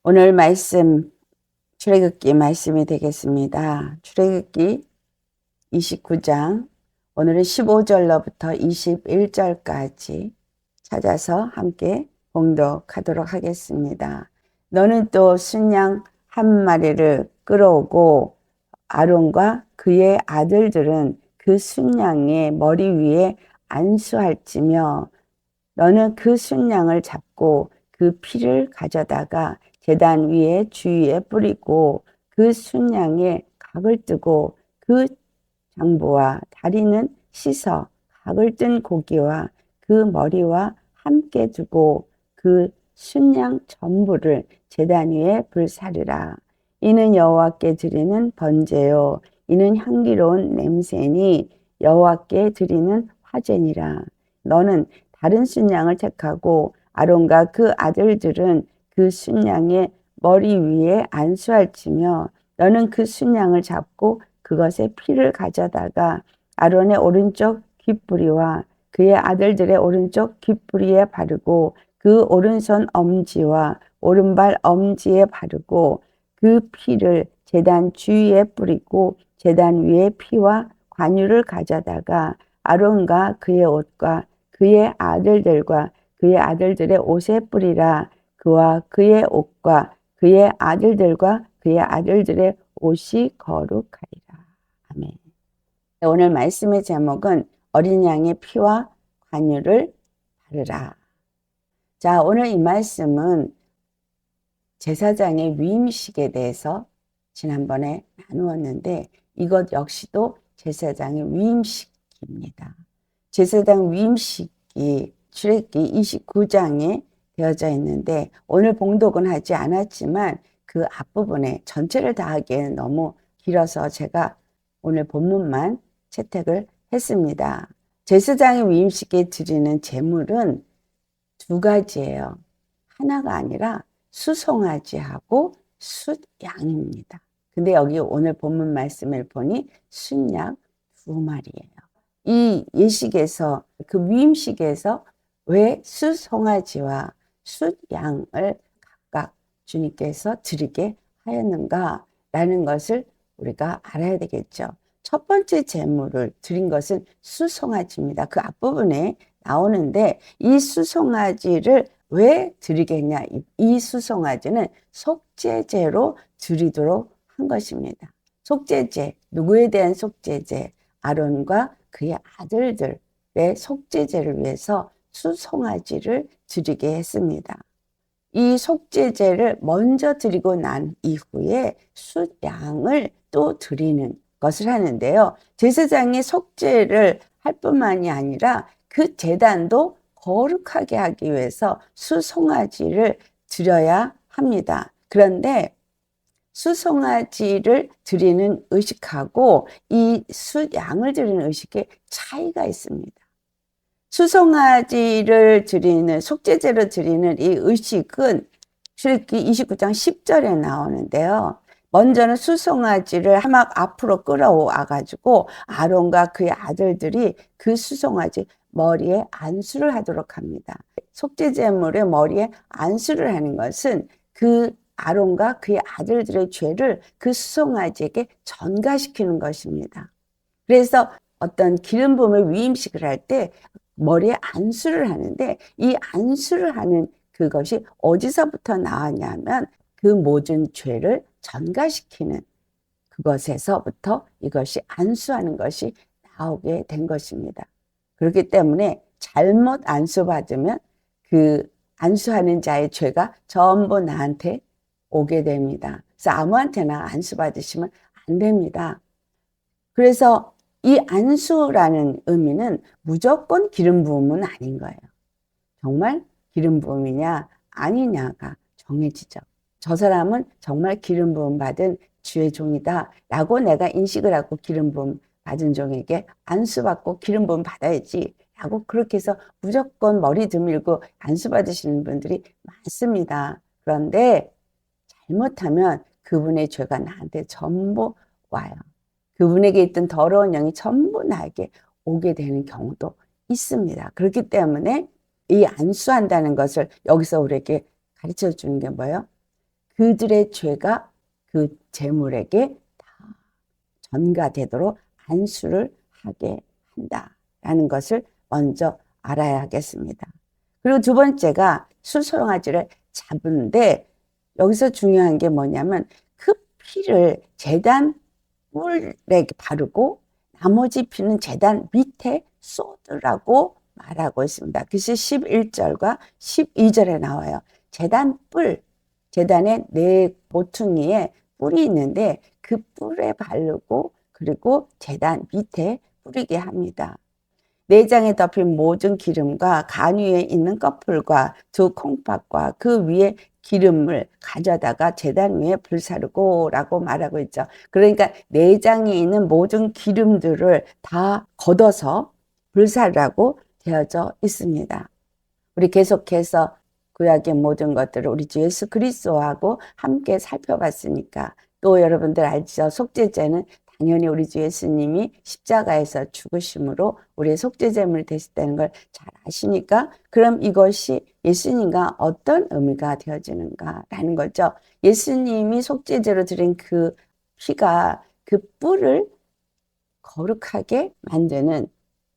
오늘 말씀 출애굽기 말씀이 되겠습니다. 출애굽기 29장 오늘은 15절로부터 21절까지 찾아서 함께 봉독하도록 하겠습니다. 너는 또 순양 한 마리를 끌어오고 아론과 그의 아들들은 그 순양의 머리 위에 안수할지며 너는 그 순양을 잡고 그 피를 가져다가 제단 위에 주위에 뿌리고 그 순양의 각을 뜨고 그 장부와 다리는 씻어 각을 뜬 고기와 그 머리와 함께 두고 그 순양 전부를 제단 위에 불사르라. 이는 여호와께 드리는 번제요 이는 향기로운 냄새니 여호와께 드리는 화제니라. 너는 다른 순양을 택하고 아론과 그 아들들은 그 순양의 머리 위에 안수할지며 너는 그 순양을 잡고 그것의 피를 가져다가 아론의 오른쪽 귓뿌리와 그의 아들들의 오른쪽 귓뿌리에 바르고 그 오른손 엄지와 오른발 엄지에 바르고 그 피를 제단 주위에 뿌리고 제단 위에 피와 관유를 가져다가 아론과 그의 옷과 그의 아들들과 그의 아들들의 옷에 뿌리라. 그와 그의 옷과 그의 아들들과 그의 아들들의 옷이 거룩하리라. 아멘. 오늘 말씀의 제목은 어린 양의 피와 관유를 바르라. 자, 오늘 이 말씀은 제사장의 위임식에 대해서 지난번에 나누었는데 이것 역시도 제사장의 위임식입니다. 제사장 위임식이 출애굽기 29장에 되어져 있는데 오늘 봉독은 하지 않았지만 그 앞부분에 전체를 다 하기에는 너무 길어서 제가 오늘 본문만 채택을 했습니다. 제사장의 위임식에 드리는 제물은 두 가지예요. 하나가 아니라 수송아지하고 숫양입니다. 근데 여기 오늘 본문 말씀을 보니 숫양 두 마리예요. 이 예식에서 그 위임식에서 왜 수송아지와 숫양을 각각 주님께서 드리게 하였는가 라는 것을 우리가 알아야 되겠죠. 첫 번째 제물을 드린 것은 수송아지입니다. 그 앞부분에 나오는데 이 수송아지를 왜 드리겠냐? 이 수송아지는 속죄제로 드리도록 한 것입니다. 속죄제, 누구에 대한 속죄제? 아론과 그의 아들들의 속죄제를 위해서 수송아지를 드리게 했습니다. 이 속죄제를 먼저 드리고 난 이후에 숫양을 또 드리는 것을 하는데요. 제사장이 속죄를 할 뿐만이 아니라 그 제단도 거룩하게 하기 위해서 수송아지를 드려야 합니다. 그런데 수송아지를 드리는 의식하고 이 숫양을 드리는 의식에 차이가 있습니다. 수송아지를 드리는 속죄제를 드리는 이 의식은 출애굽기 29장 10절에 나오는데요. 먼저는 수송아지를 막 앞으로 끌어와 가지고 아론과 그의 아들들이 그 수송아지 머리에 안수를 하도록 합니다. 속죄제물의 머리에 안수를 하는 것은 그 아론과 그의 아들들의 죄를 그 수송아지에게 전가시키는 것입니다. 그래서 어떤 기름 부음의 위임식을 할 때 머리에 안수를 하는데 이 안수를 하는 그것이 어디서부터 나왔냐면 그 모든 죄를 전가시키는 그것에서부터 이것이 안수하는 것이 나오게 된 것입니다. 그렇기 때문에 잘못 안수받으면 그 안수하는 자의 죄가 전부 나한테 오게 됩니다. 그래서 아무한테나 안수받으시면 안 됩니다. 그래서 이 안수라는 의미는 무조건 기름 부음은 아닌 거예요. 정말 기름 부음이냐 아니냐가 정해지죠. 저 사람은 정말 기름 부음 받은 주의 종이다 라고 내가 인식을 하고 기름 부음 받은 종에게 안수받고 기름 부음 받아야지 라고 그렇게 해서 무조건 머리 드밀고 안수 받으시는 분들이 많습니다. 그런데 잘못하면 그분의 죄가 나한테 전부 와요. 그분에게 있던 더러운 영이 전부 나에게 오게 되는 경우도 있습니다. 그렇기 때문에 이 안수한다는 것을 여기서 우리에게 가르쳐 주는 게 뭐예요? 그들의 죄가 그 제물에게 다 전가되도록 안수를 하게 한다라는 것을 먼저 알아야 하겠습니다. 그리고 두 번째가 수송아지를 잡은데 여기서 중요한 게 뭐냐면 그 피를 제단 뿔에 바르고 나머지 피는 제단 밑에 쏟으라고 말하고 있습니다. 그래서 11절과 12절에 나와요. 제단 뿔, 제단의 네 모퉁이에 뿔이 있는데 그 뿔에 바르고 그리고 제단 밑에 뿌리게 합니다. 내장에 덮인 모든 기름과 간 위에 있는 꺼풀과 두 콩팥과 그 위에 기름을 가져다가 제단 위에 불사르고 라고 말하고 있죠. 그러니까 내장에 있는 모든 기름들을 다 걷어서 불사르라고 되어져 있습니다. 우리 계속해서 구약의 모든 것들을 우리 주 예수 그리스도하고 함께 살펴봤으니까 또 여러분들 알죠? 속죄제는 당연히 우리 주 예수님이 십자가에서 죽으심으로 우리의 속죄제물이 되셨다는 걸 잘 아시니까 그럼 이것이 예수님과 어떤 의미가 되어지는가라는 거죠. 예수님이 속죄제로 드린 그 피가 그 뿔을 거룩하게 만드는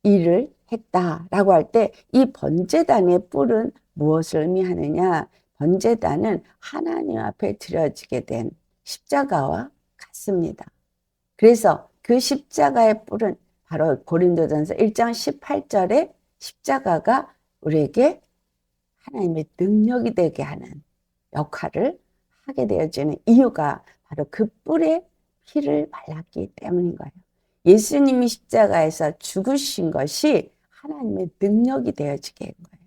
일을 했다라고 할 때 이 번제단의 뿔은 무엇을 의미하느냐? 번제단은 하나님 앞에 드려지게 된 십자가와 같습니다. 그래서 그 십자가의 뿔은 바로 고린도전서 1장 18절에 십자가가 우리에게 하나님의 능력이 되게 하는 역할을 하게 되어지는 이유가 바로 그 뿔에 피를 발랐기 때문인 거예요. 예수님이 십자가에서 죽으신 것이 하나님의 능력이 되어지게 한 거예요.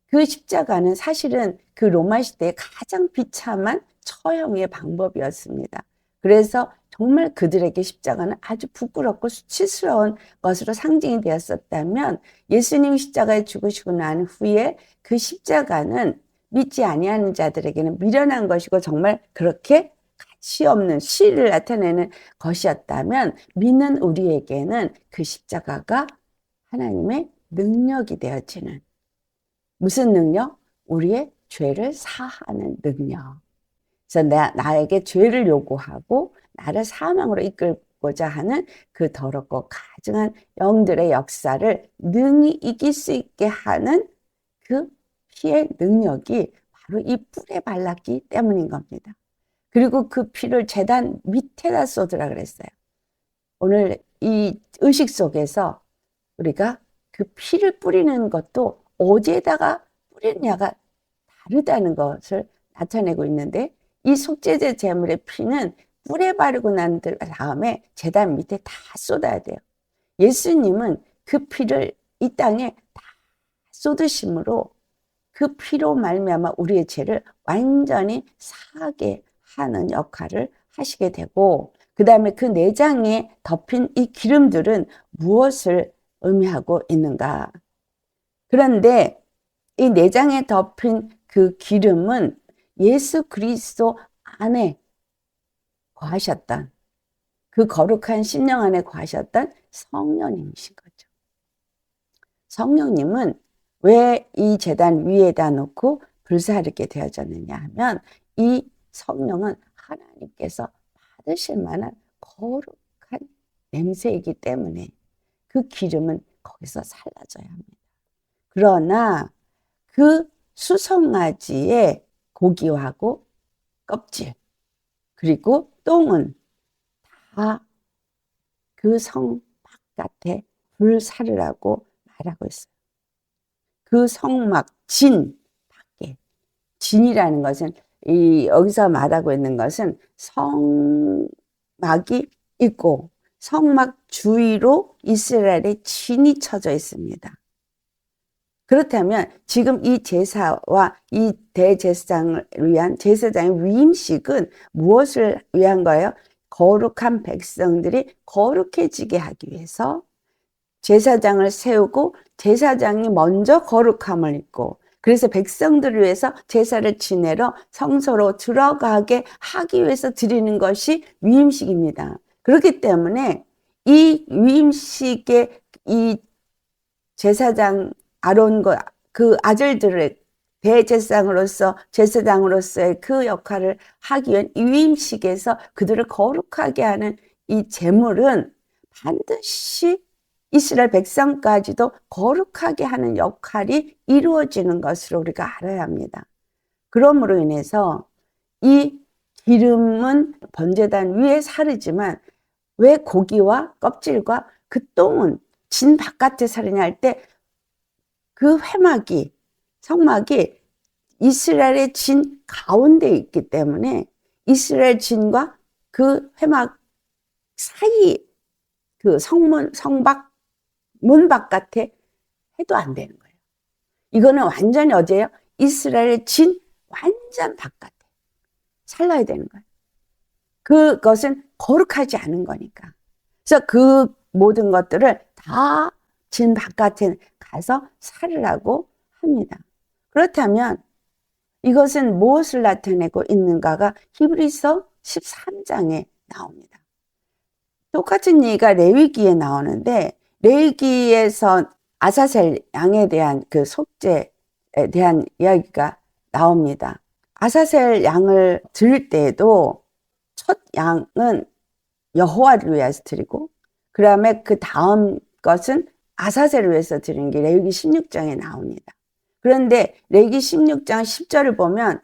그 십자가는 사실은 그 로마 시대의 가장 비참한 처형의 방법이었습니다. 그래서 정말 그들에게 십자가는 아주 부끄럽고 수치스러운 것으로 상징이 되었었다면 예수님이 십자가에 죽으시고 난 후에 그 십자가는 믿지 아니하는 자들에게는 미련한 것이고 정말 그렇게 가치 없는 시를 나타내는 것이었다면 믿는 우리에게는 그 십자가가 하나님의 능력이 되어지는 무슨 능력? 우리의 죄를 사하는 능력. 그래서 나에게 죄를 요구하고 나를 사망으로 이끌고자 하는 그 더럽고 가증한 영들의 역사를 능히 이길 수 있게 하는 그 피의 능력이 바로 이 뿔에 발랐기 때문인 겁니다. 그리고 그 피를 제단 밑에다 쏟으라 그랬어요. 오늘 이 의식 속에서 우리가 그 피를 뿌리는 것도 어디에다가 뿌리느냐가 다르다는 것을 나타내고 있는데 이 속죄제 제물의 피는 뿔에 바르고 난 다음에 제단 밑에 다 쏟아야 돼요. 예수님은 그 피를 이 땅에 다 쏟으심으로 그 피로 말미암아 우리의 죄를 완전히 사하게 하는 역할을 하시게 되고 그 다음에 그 내장에 덮인 이 기름들은 무엇을 의미하고 있는가? 그런데 이 내장에 덮인 그 기름은 예수 그리스도 안에 거하셨던 그 거룩한 심령 안에 거하셨던 성령님이신 거죠. 성령님은 왜 이 제단 위에다 놓고 불사르게 되어졌느냐 하면 이 성령은 하나님께서 받으실 만한 거룩한 냄새이기 때문에 그 기름은 거기서 살라져야 합니다. 그러나 그 수송아지의 고기하고 껍질 그리고 똥은 다 그 성 바깥에 불사르라고 말하고 있어요. 그 성막 진 밖에 진이라는 것은 여기서 말하고 있는 것은 성막이 있고 성막 주위로 이스라엘의 진이 쳐져 있습니다. 그렇다면 지금 이 제사와 이 대제사장을 위한 제사장의 위임식은 무엇을 위한 거예요? 거룩한 백성들이 거룩해지게 하기 위해서 제사장을 세우고 제사장이 먼저 거룩함을 입고 그래서 백성들을 위해서 제사를 지내러 성소로 들어가게 하기 위해서 드리는 것이 위임식입니다. 그렇기 때문에 이 위임식의 이 제사장 아론과 그 아들들을 대제사장으로서 제사장으로서의 그 역할을 하기 위한 위임식에서 그들을 거룩하게 하는 이 제물은 반드시 이스라엘 백성까지도 거룩하게 하는 역할이 이루어지는 것으로 우리가 알아야 합니다. 그러므로 인해서 이 기름은 번제단 위에 사르지만 왜 고기와 껍질과 그 똥은 진 바깥에 사르냐 할 때 그 회막이 성막이 이스라엘의 진 가운데 있기 때문에 이스라엘 진과 그 회막 사이 그 성박 문 바깥에 해도 안 되는 거예요. 이거는 완전히 어제요. 이스라엘의 진 완전 바깥에 살라야 되는 거예요. 그것은 거룩하지 않은 거니까. 그래서 그 모든 것들을 다 진 바깥에 가서 살으라고 합니다. 그렇다면 이것은 무엇을 나타내고 있는가가 히브리서 13장에 나옵니다. 똑같은 얘기가 레위기에 나오는데 레위기에서 아사셀 양에 대한 그 속죄에 대한 이야기가 나옵니다. 아사셀 양을 드릴 때에도 첫 양은 여호와를 위해서 드리고 그 다음에 그 다음 것은 아사셀을 위해서 드리는 게 레위기 16장에 나옵니다. 그런데 레위기 16장 10절을 보면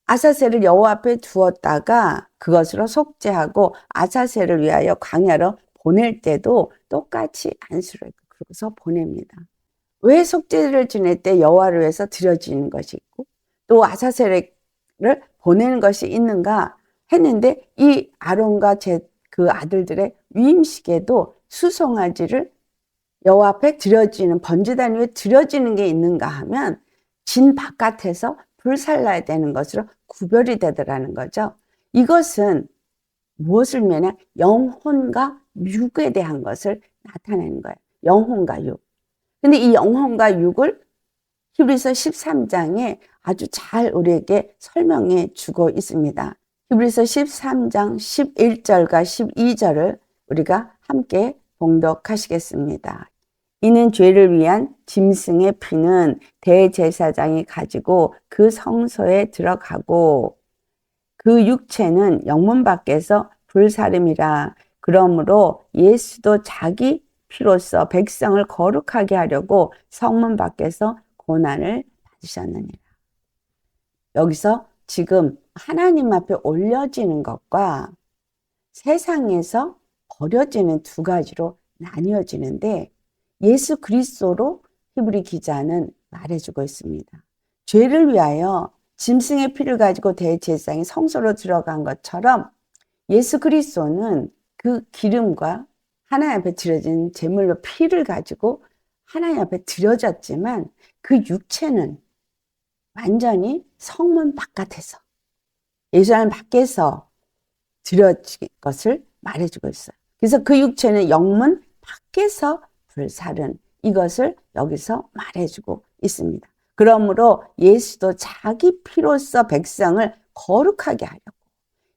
아사셀을 여호와 앞에 두었다가 그것으로 속죄하고 아사셀을 위하여 광야로 보낼 때도 똑같이 안수를 그러고서 보냅니다. 왜 속죄를 지낼 때 여호와를 위해서 드려지는 것이 있고 또 아사셀을 보내는 것이 있는가 했는데 이 아론과 그 아들들의 위임식에도 수송아지를 여호와 앞에 드려지는 번제단 위에 드려지는 게 있는가 하면 진 바깥에서 불살라야 되는 것으로 구별이 되더라는 거죠. 이것은 무엇을 의미하냐? 영혼과 육에 대한 것을 나타내는 거예요. 영혼과 육. 근데 이 영혼과 육을 히브리서 13장에 아주 잘 우리에게 설명해 주고 있습니다. 히브리서 13장 11절과 12절을 우리가 함께 봉독하시겠습니다. 이는 죄를 위한 짐승의 피는 대제사장이 가지고 그 성소에 들어가고 그 육체는 영문 밖에서 불사름이라. 그러므로 예수도 자기 피로써 백성을 거룩하게 하려고 성문 밖에서 고난을 받으셨느니라. 여기서 지금 하나님 앞에 올려지는 것과 세상에서 버려지는 두 가지로 나뉘어지는데 예수 그리스도로 히브리 기자는 말해주고 있습니다. 죄를 위하여 짐승의 피를 가지고 대제사장이 성소로 들어간 것처럼 예수 그리스도는 그 기름과 하나님 앞에 드려진 제물로 피를 가지고 하나님 앞에 드려졌지만 그 육체는 완전히 성문 바깥에서 예루살렘 밖에서 드려진 것을 말해주고 있어요. 그래서 그 육체는 영문 밖에서 불살은 이것을 여기서 말해주고 있습니다. 그러므로 예수도 자기 피로써 백성을 거룩하게 하려고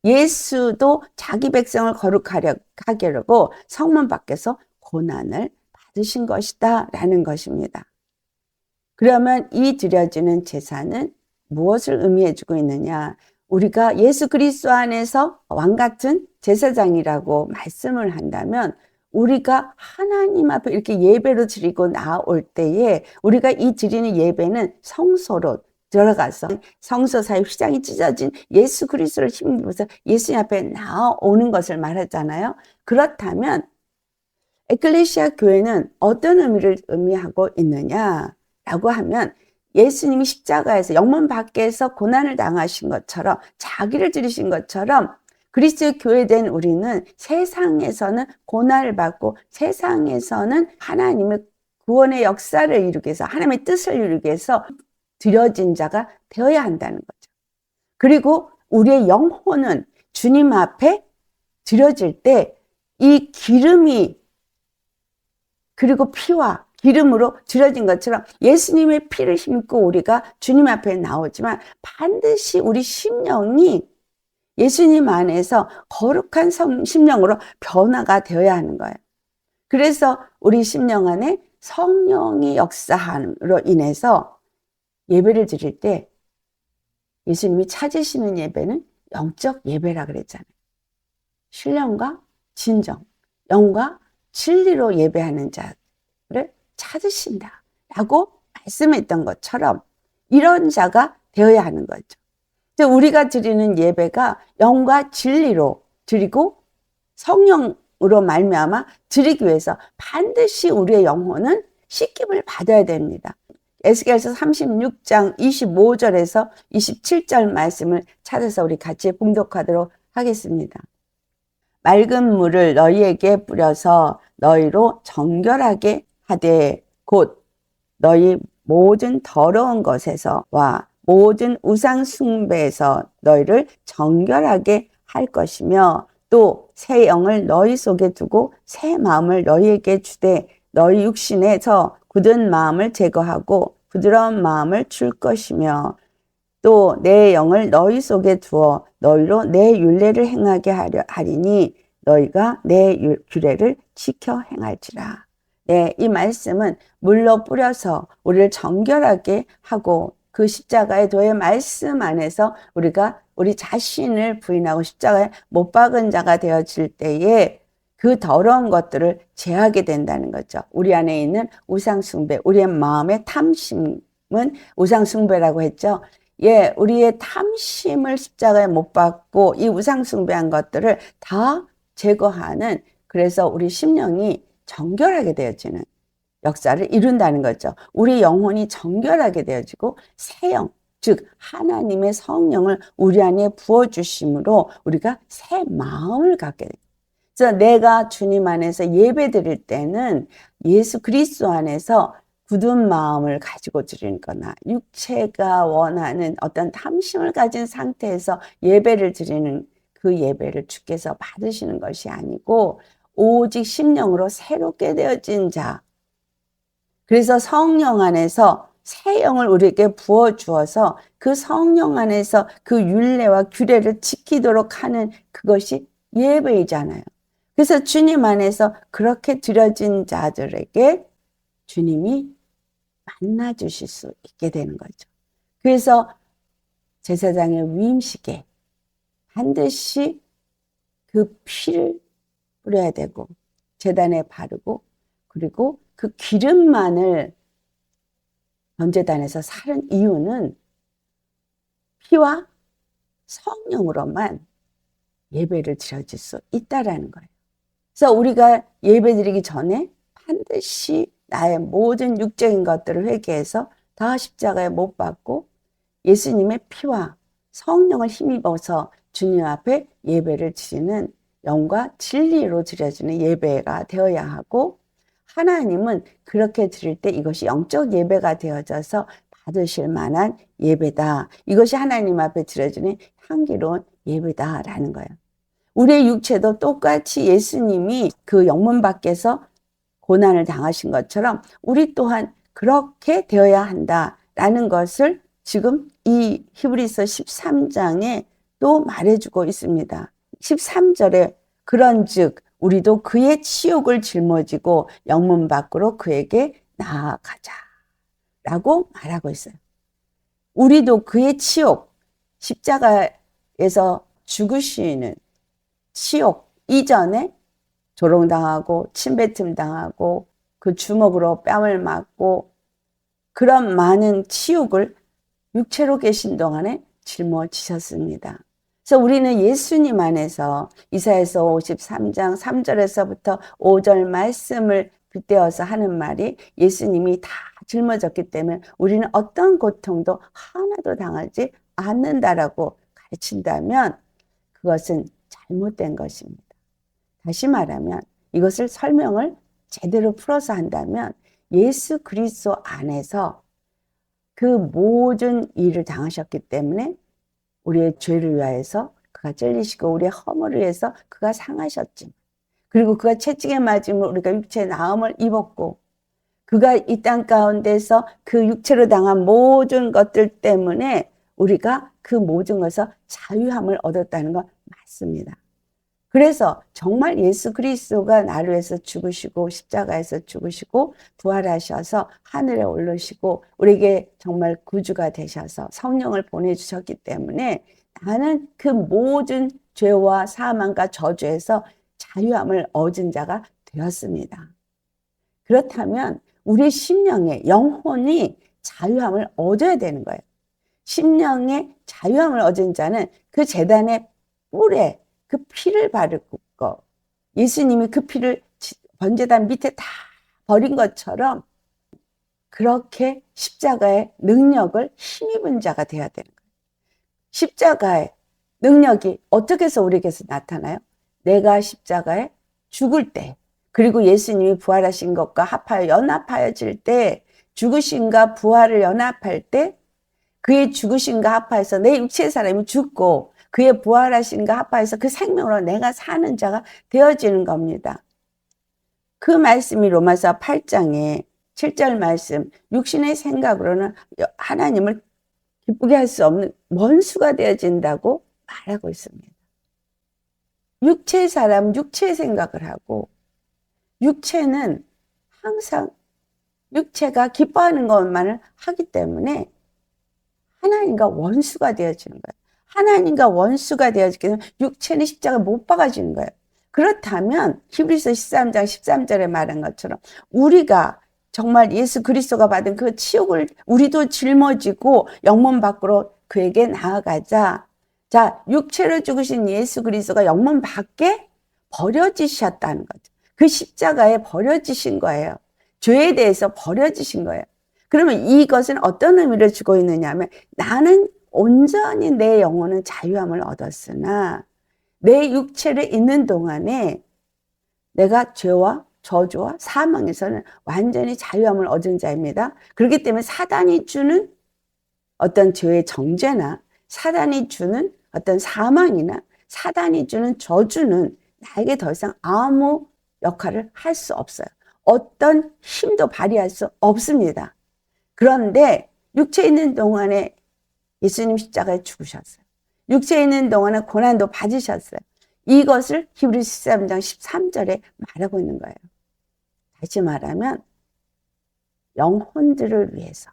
예수도 자기 백성을 거룩하게 하려고 성문 밖에서 고난을 받으신 것이다 라는 것입니다. 그러면 이 드려지는 제사는 무엇을 의미해주고 있느냐? 우리가 예수 그리스도 안에서 왕같은 제사장이라고 말씀을 한다면 우리가 하나님 앞에 이렇게 예배로 드리고 나올 때에 우리가 이 드리는 예배는 성소로 들어가서 성소 사이 휘장이 찢어진 예수 그리스도를 힘입어서 예수님 앞에 나오는 것을 말하잖아요. 그렇다면 에클레시아 교회는 어떤 의미를 의미하고 있느냐라고 하면 예수님이 십자가에서 영문 밖에서 고난을 당하신 것처럼 자기를 드리신 것처럼 그리스도의 교회된 우리는 세상에서는 고난을 받고 세상에서는 하나님의 구원의 역사를 이루기 위해서 하나님의 뜻을 이루기 위해서 드려진 자가 되어야 한다는 거죠. 그리고 우리의 영혼은 주님 앞에 드려질 때 이 기름이 그리고 피와 기름으로 드려진 것처럼 예수님의 피를 힘입고 우리가 주님 앞에 나오지만 반드시 우리 심령이 예수님 안에서 거룩한 심령으로 변화가 되어야 하는 거예요. 그래서 우리 심령 안에 성령이 역사함으로 인해서 예배를 드릴 때 예수님이 찾으시는 예배는 영적 예배라 그랬잖아요. 신령과 진정, 영과 진리로 예배하는 자를 찾으신다 라고 말씀했던 것처럼 이런 자가 되어야 하는 거죠. 우리가 드리는 예배가 영과 진리로 드리고 성령으로 말미암아 드리기 위해서 반드시 우리의 영혼은 씻김을 받아야 됩니다. 에스겔서 36장 25절에서 27절 말씀을 찾아서 우리 같이 봉독하도록 하겠습니다. 맑은 물을 너희에게 뿌려서 너희로 정결하게 하되 곧 너희 모든 더러운 것에서와 모든 우상 숭배에서 너희를 정결하게 할 것이며 또 새 영을 너희 속에 두고 새 마음을 너희에게 주되 너희 육신에서 굳은 마음을 제거하고 부드러운 마음을 줄 것이며 또 내 영을 너희 속에 두어 너희로 내 율례를 행하게 하리니 너희가 내 규례를 지켜 행할지라. 네, 이 말씀은 물로 뿌려서 우리를 정결하게 하고 그 십자가의 도의 말씀 안에서 우리가 우리 자신을 부인하고 십자가에 못 박은 자가 되어질 때에 그 더러운 것들을 제하게 된다는 거죠. 우리 안에 있는 우상숭배, 우리의 마음의 탐심은 우상숭배라고 했죠. 예, 우리의 탐심을 십자가에 못 박고 이 우상숭배한 것들을 다 제거하는, 그래서 우리 심령이 정결하게 되어지는 역사를 이룬다는 거죠. 우리 영혼이 정결하게 되어지고 새 영, 즉 하나님의 성령을 우리 안에 부어주심으로 우리가 새 마음을 갖게 됩니다. 그래서 내가 주님 안에서 예배 드릴 때는 예수 그리스도 안에서 굳은 마음을 가지고 드리는 거나 육체가 원하는 어떤 탐심을 가진 상태에서 예배를 드리는 그 예배를 주께서 받으시는 것이 아니고 오직 심령으로 새롭게 되어진 자, 그래서 성령 안에서 새 영을 우리에게 부어주어서 그 성령 안에서 그 율례와 규례를 지키도록 하는 그것이 예배이잖아요. 그래서 주님 안에서 그렇게 드려진 자들에게 주님이 만나 주실 수 있게 되는 거죠. 그래서 제사장의 위임식에 반드시 그 피를 뿌려야 되고 제단에 바르고 그리고 그 기름만을 번제단에서 사른 이유는 피와 성령으로만 예배를 드려질 수 있다라는 거예요. 그래서 우리가 예배 드리기 전에 반드시 나의 모든 육적인 것들을 회개해서 다 십자가에 못 박고 예수님의 피와 성령을 힘입어서 주님 앞에 예배를 드리는 영과 진리로 드려지는 예배가 되어야 하고, 하나님은 그렇게 드릴 때 이것이 영적 예배가 되어져서 받으실 만한 예배다. 이것이 하나님 앞에 드려지는 향기로운 예배다라는 거예요. 우리의 육체도 똑같이 예수님이 그 영문 밖에서 고난을 당하신 것처럼 우리 또한 그렇게 되어야 한다라는 것을 지금 이 히브리서 13장에 또 말해주고 있습니다. 13절에 그런즉 우리도 그의 치욕을 짊어지고 영문 밖으로 그에게 나아가자 라고 말하고 있어요. 우리도 그의 치욕, 십자가에서 죽으시는 치욕 이전에 조롱당하고 침뱉음 당하고 그 주먹으로 뺨을 맞고 그런 많은 치욕을 육체로 계신 동안에 짊어지셨습니다. 그래서 우리는 예수님 안에서 이사야서 53장 3절에서부터 5절 말씀을 빗대어서 하는 말이 예수님이 다 짊어졌기 때문에 우리는 어떤 고통도 하나도 당하지 않는다라고 가르친다면 그것은 잘못된 것입니다. 다시 말하면 이것을 설명을 제대로 풀어서 한다면 예수 그리스도 안에서 그 모든 일을 당하셨기 때문에 우리의 죄를 위하여서 그가 찔리시고 우리의 허물을 위해서 그가 상하셨지. 그리고 그가 채찍에 맞음으로 우리가 육체의 나음을 입었고 그가 이 땅 가운데서 그 육체로 당한 모든 것들 때문에 우리가 그 모든 것에서 자유함을 얻었다는 건 맞습니다. 그래서 정말 예수 그리스도가 나를 위해서 죽으시고 십자가에서 죽으시고 부활하셔서 하늘에 오르시고 우리에게 정말 구주가 되셔서 성령을 보내주셨기 때문에 나는 그 모든 죄와 사망과 저주에서 자유함을 얻은 자가 되었습니다. 그렇다면 우리 심령의 영혼이 자유함을 얻어야 되는 거예요. 심령의 자유함을 얻은 자는 그 제단의 뿔에 그 피를 바르고 예수님이 그 피를 번제단 밑에 다 버린 것처럼 그렇게 십자가의 능력을 힘입은 자가 되어야 되는 거예요. 십자가의 능력이 어떻게 해서 우리에게서 나타나요? 내가 십자가에 죽을 때, 그리고 예수님이 부활하신 것과 합하여 연합하여질 때, 죽으심과 부활을 연합할 때 그의 죽으심과 합하여서 내 육체의 사람이 죽고 그의 부활하심과 합하여서 그 생명으로 내가 사는 자가 되어지는 겁니다. 그 말씀이 로마서 8장에 7절 말씀, 육신의 생각으로는 하나님을 기쁘게 할 수 없는 원수가 되어진다고 말하고 있습니다. 육체의 사람은 육체의 생각을 하고, 육체는 항상 육체가 기뻐하는 것만을 하기 때문에 하나님과 원수가 되어지는 거예요. 하나님과 원수가 되어지기 때문에 육체는 십자가를 못 박아지는 거예요. 그렇다면 히브리서 13장 13절에 말한 것처럼 우리가 정말 예수 그리스도가 받은 그 치욕을 우리도 짊어지고 영문 밖으로 그에게 나아가자. 자, 육체로 죽으신 예수 그리스도가 영문 밖에 버려지셨다는 거죠. 그 십자가에 버려지신 거예요. 죄에 대해서 버려지신 거예요. 그러면 이것은 어떤 의미를 주고 있느냐 하면 나는 온전히 내 영혼은 자유함을 얻었으나 내 육체를 있는 동안에 내가 죄와 저주와 사망에서는 완전히 자유함을 얻은 자입니다. 그렇기 때문에 사단이 주는 어떤 죄의 정죄나 사단이 주는 어떤 사망이나 사단이 주는 저주는 나에게 더 이상 아무 역할을 할 수 없어요. 어떤 힘도 발휘할 수 없습니다. 그런데 육체에 있는 동안에 예수님 십자가에 죽으셨어요. 육체에 있는 동안에 고난도 받으셨어요. 이것을 히브리서 13장 13절에 말하고 있는 거예요. 다시 말하면 영혼들을 위해서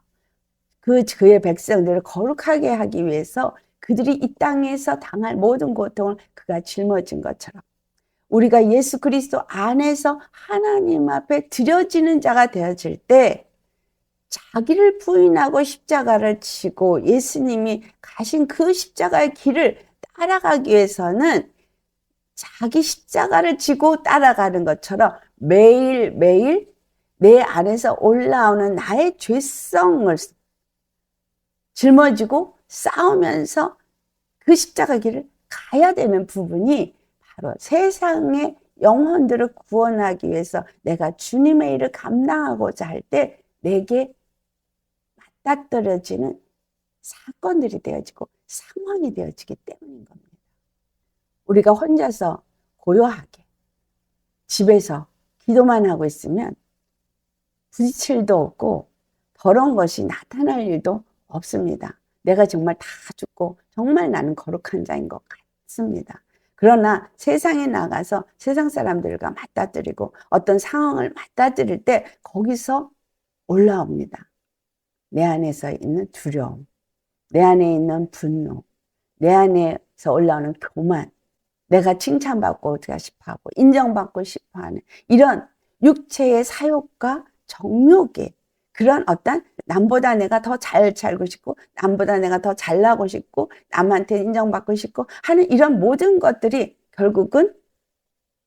그의 백성들을 거룩하게 하기 위해서 그들이 이 땅에서 당할 모든 고통을 그가 짊어진 것처럼 우리가 예수 그리스도 안에서 하나님 앞에 드려지는 자가 되어질 때 자기를 부인하고 십자가를 지고 예수님이 가신 그 십자가의 길을 따라가기 위해서는 자기 십자가를 지고 따라가는 것처럼 매일매일 내 안에서 올라오는 나의 죄성을 짊어지고 싸우면서 그 십자가 길을 가야 되는 부분이 바로 세상의 영혼들을 구원하기 위해서 내가 주님의 일을 감당하고자 할 때 내게 맞닥뜨려지는 사건들이 되어지고 상황이 되어지기 때문인 겁니다. 우리가 혼자서 고요하게 집에서 기도만 하고 있으면 부딪힐 일도 없고 더러운 것이 나타날 일도 없습니다. 내가 정말 다 죽고 정말 나는 거룩한 자인 것 같습니다. 그러나 세상에 나가서 세상 사람들과 맞닥뜨리고 어떤 상황을 맞닥뜨릴 때 거기서 올라옵니다. 내 안에서 있는 두려움, 내 안에 있는 분노, 내 안에서 올라오는 교만, 내가 칭찬받고 싶어하고 인정받고 싶어하는 이런 육체의 사욕과 정욕의 그런 어떤 남보다 내가 더 잘 살고 싶고 남보다 내가 더 잘나고 싶고 남한테 인정받고 싶고 하는 이런 모든 것들이 결국은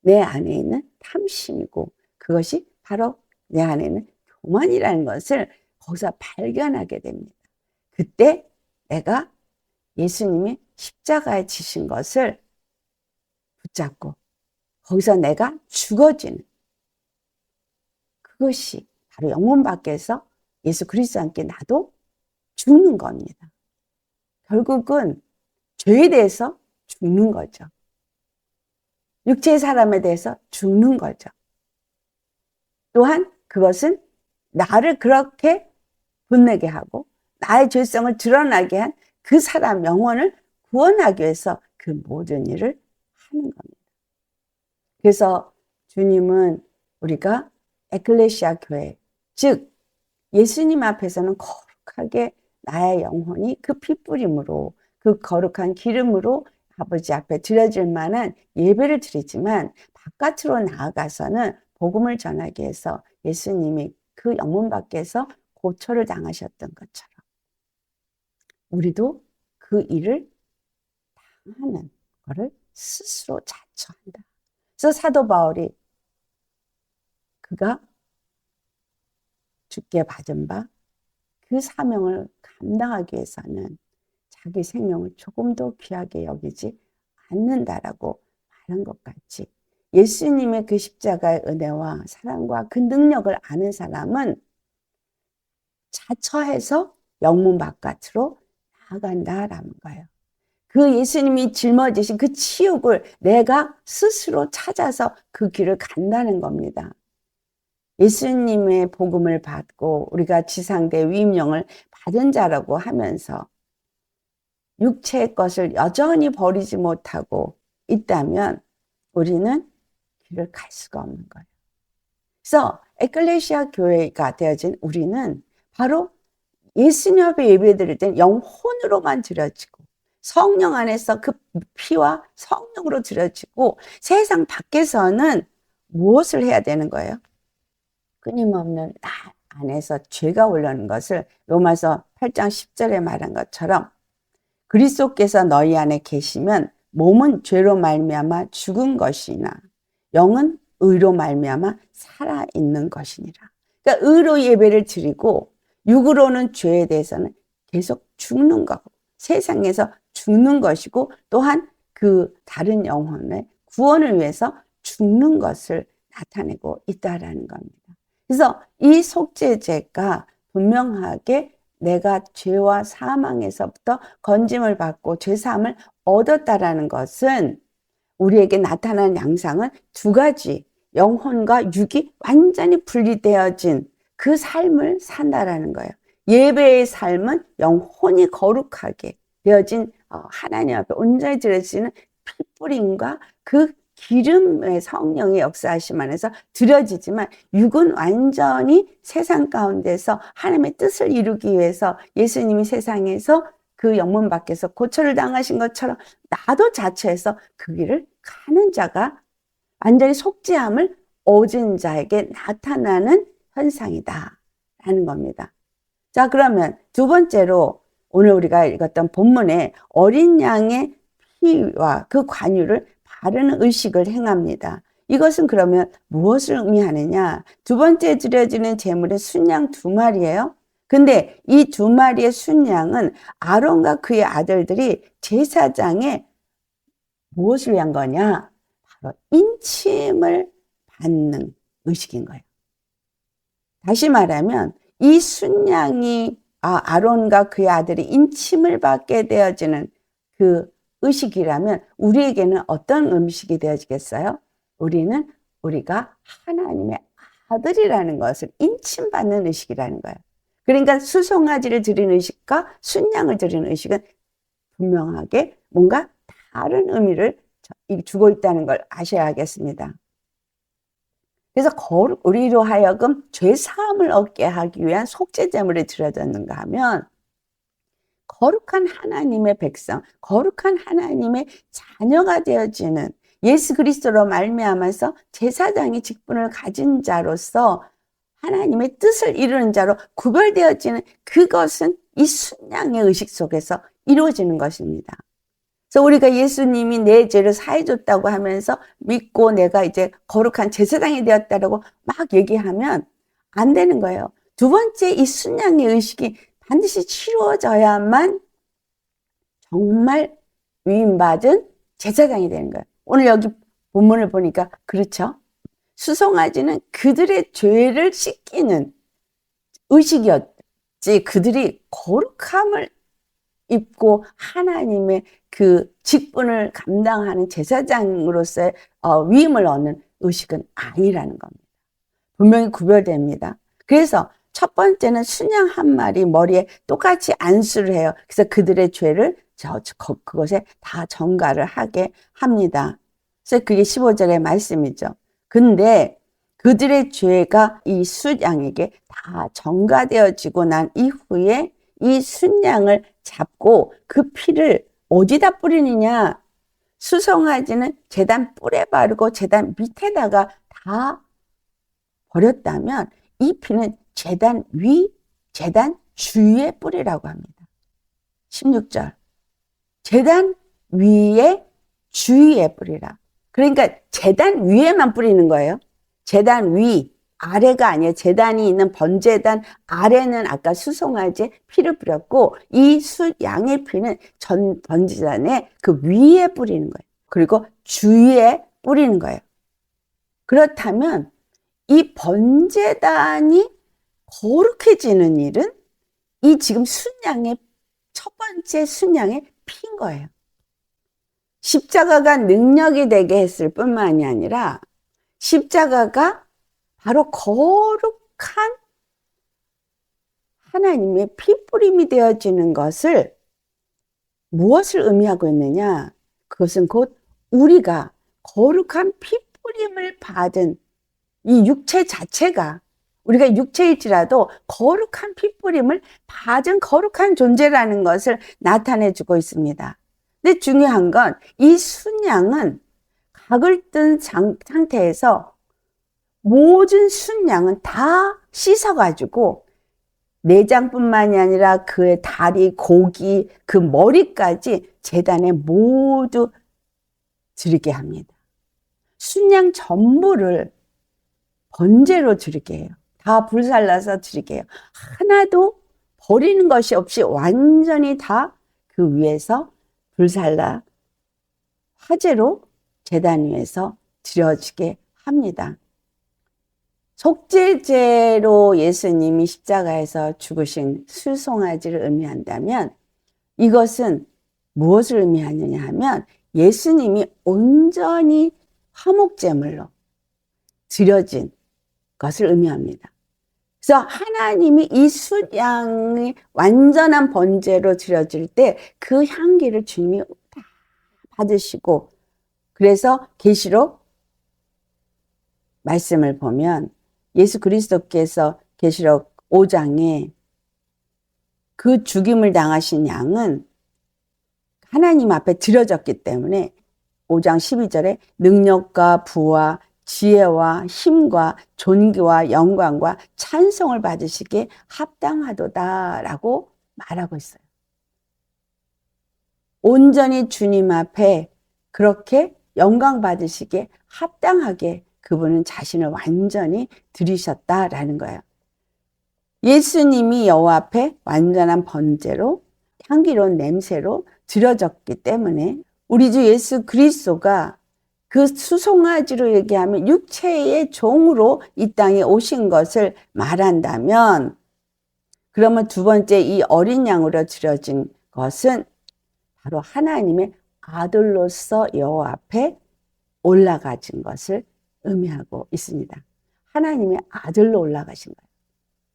내 안에 있는 탐심이고 그것이 바로 내 안에 있는 교만이라는 것을 거기서 발견하게 됩니다. 그때 내가 예수님이 십자가에 지신 것을 붙잡고 거기서 내가 죽어지는 그것이 바로 영문 밖에서 예수 그리스도와 함께 나도 죽는 겁니다. 결국은 죄에 대해서 죽는 거죠. 육체의 사람에 대해서 죽는 거죠. 또한 그것은 나를 그렇게 분내게 하고 나의 죄성을 드러나게 한 그 사람 영혼을 구원하기 위해서 그 모든 일을 하는 겁니다. 그래서 주님은 우리가 에클레시아 교회, 즉 예수님 앞에서는 거룩하게 나의 영혼이 그 핏부림으로, 그 거룩한 기름으로 아버지 앞에 드려질 만한 예배를 드리지만, 바깥으로 나아가서는 복음을 전하기 위해서 예수님이 그 영문 밖에서 고초를 당하셨던 것처럼 우리도 그 일을 당하는 것을 스스로 자처한다. 그래서 사도 바울이 그가 주께 받은 바 그 사명을 감당하기 위해서는 자기 생명을 조금도 귀하게 여기지 않는다라고 말한 것 같이, 예수님의 그 십자가의 은혜와 사랑과 그 능력을 아는 사람은 자처해서 영문 바깥으로 나아간다라는 거예요. 그 예수님이 짊어지신 그 치욕을 내가 스스로 찾아서 그 길을 간다는 겁니다. 예수님의 복음을 받고 우리가 지상대 위임령을 받은 자라고 하면서 육체의 것을 여전히 버리지 못하고 있다면 우리는 길을 갈 수가 없는 거예요. 그래서 에클레시아 교회가 되어진 우리는 바로 예수님 앞에 예배 드릴 때는 영혼으로만 드려지고, 성령 안에서 그 피와 성령으로 드려지고, 세상 밖에서는 무엇을 해야 되는 거예요? 끊임없는 나 안에서 죄가 올라오는 것을 로마서 8장 10절에 말한 것처럼, 그리스도께서 너희 안에 계시면 몸은 죄로 말미암아 죽은 것이나 영은 의로 말미암아 살아있는 것이니라. 그러니까 의로 예배를 드리고 육으로는 죄에 대해서는 계속 죽는 거고, 세상에서 죽는 것이고, 또한 그 다른 영혼의 구원을 위해서 죽는 것을 나타내고 있다라는 겁니다. 그래서 이 속죄제가 분명하게 내가 죄와 사망에서부터 건짐을 받고 죄사함을 얻었다라는 것은 우리에게 나타나는 양상은 두 가지, 영혼과 육이 완전히 분리되어진 그 삶을 산다라는 거예요. 예배의 삶은 영혼이 거룩하게 되어진 하나님 앞에 온전히 드려지는 핏부림과 그 기름의 성령의 역사하심 안에서 드려지지만, 육은 완전히 세상 가운데서 하나님의 뜻을 이루기 위해서 예수님이 세상에서 그 영문 밖에서 고초를 당하신 것처럼 나도 자처해서 그 길을 가는 자가 완전히 속죄함을 얻은 자에게 나타나는 현상이다 라는 겁니다. 자, 그러면 두 번째로 오늘 우리가 읽었던 본문에 어린 양의 피와 그 관유를 바르는 의식을 행합니다. 이것은 그러면 무엇을 의미하느냐? 두 번째 드려지는 제물은 순양 2마리예요. 근데 이 2마리의 순양은 아론과 그의 아들들이 제사장에 무엇을 위한 거냐? 바로 인침을 받는 의식인 거예요. 다시 말하면 이 순양이 아론과 그의 아들이 인침을 받게 되어지는 그 의식이라면 우리에게는 어떤 의식이 되어지겠어요? 우리가 하나님의 아들이라는 것을 인침받는 의식이라는 거예요. 그러니까 수송아지를 드리는 의식과 순양을 드리는 의식은 분명하게 뭔가 다른 의미를 주고 있다는 걸 아셔야겠습니다. 그래서 우리로 하여금 죄사함을 얻게 하기 위한 속죄제물을 드려졌는가 하면, 거룩한 하나님의 백성, 거룩한 하나님의 자녀가 되어지는 예수 그리스도로 말미암아서 제사장의 직분을 가진 자로서 하나님의 뜻을 이루는 자로 구별되어지는 그것은 이 순양의 의식 속에서 이루어지는 것입니다. 그래서 우리가 예수님이 내 죄를 사해줬다고 하면서 믿고 내가 이제 거룩한 제사장이 되었다라고 막 얘기하면 안 되는 거예요. 두 번째 이 순양의 의식이 반드시 치루어져야만 정말 위임받은 제사장이 되는 거예요. 오늘 여기 본문을 보니까 그렇죠. 수송아지는 그들의 죄를 씻기는 의식이었지, 그들이 거룩함을 입고 하나님의 그 직분을 감당하는 제사장으로서의 위임을 얻는 의식은 아니라는 겁니다. 분명히 구별됩니다. 그래서 첫 번째는 순양 1마리 머리에 똑같이 안수를 해요. 그래서 그들의 죄를 그것에 다 전가를 하게 합니다. 그래서 그게 15절의 말씀이죠. 근데 그들의 죄가 이 숫양에게 다 전가되어지고 난 이후에 이 순양을 잡고 그 피를 어디다 뿌리느냐? 수송아지는 제단 뿔에 바르고 제단 밑에다가 다 버렸다면 이 피는 제단 위, 제단 주위에 뿌리라고 합니다. 16절. 제단 위에 주위에 뿌리라. 그러니까 제단 위에만 뿌리는 거예요. 제단 위, 아래가 아니에요. 제단이 있는 번제단 아래는 아까 수송아지의 피를 뿌렸고 이 양의 피는 전 번제단의 그 위에 뿌리는 거예요. 그리고 주위에 뿌리는 거예요. 그렇다면 이 번제단이 거룩해지는 일은 이 지금 순양의 첫 번째 순양의 피인 거예요. 십자가가 능력이 되게 했을 뿐만이 아니라 십자가가 바로 거룩한 하나님의 피뿌림이 되어지는 것을 무엇을 의미하고 있느냐? 그것은 곧 우리가 거룩한 피뿌림을 받은 이 육체 자체가 우리가 육체일지라도 거룩한 피뿌림을 받은 거룩한 존재라는 것을 나타내 주고 있습니다. 근데 중요한 건 이 순양은 각을 뜬 상태에서 모든 순양은 다 씻어가지고 내장뿐만이 아니라 그의 다리, 고기, 그 머리까지 제단에 모두 드리게 합니다. 순양 전부를 번제로 드리게 해요. 다 불살라서 드리게 해요. 하나도 버리는 것이 없이 완전히 다 그 위에서 불살라 화제로 제단 위에서 드려지게 합니다. 속죄제로 예수님이 십자가에서 죽으신 수송아지를 의미한다면 이것은 무엇을 의미하느냐 하면 예수님이 온전히 화목제물로 드려진 것을 의미합니다. 그래서 하나님이 이 숫양이 완전한 번제로 드려질 때 그 향기를 주님이 다 받으시고 그래서 계시록 말씀을 보면 예수 그리스도께서 계시록 5장에 그 죽임을 당하신 양은 하나님 앞에 드려졌기 때문에 5장 12절에 능력과 부와 지혜와 힘과 존귀와 영광과 찬송을 받으시기에 합당하도다라고 말하고 있어요. 온전히 주님 앞에 그렇게 영광 받으시기에 합당하게 그분은 자신을 완전히 드리셨다라는 거예요. 예수님이 여호와 앞에 완전한 번제로 향기로운 냄새로 드려졌기 때문에 우리 주 예수 그리스도가 그 수송아지로 얘기하면 육체의 종으로 이 땅에 오신 것을 말한다면 그러면 두 번째 이 어린 양으로 드려진 것은 바로 하나님의 아들로서 여호와 앞에 올라가신 것을 의미하고 있습니다. 하나님의 아들로 올라가신 거예요.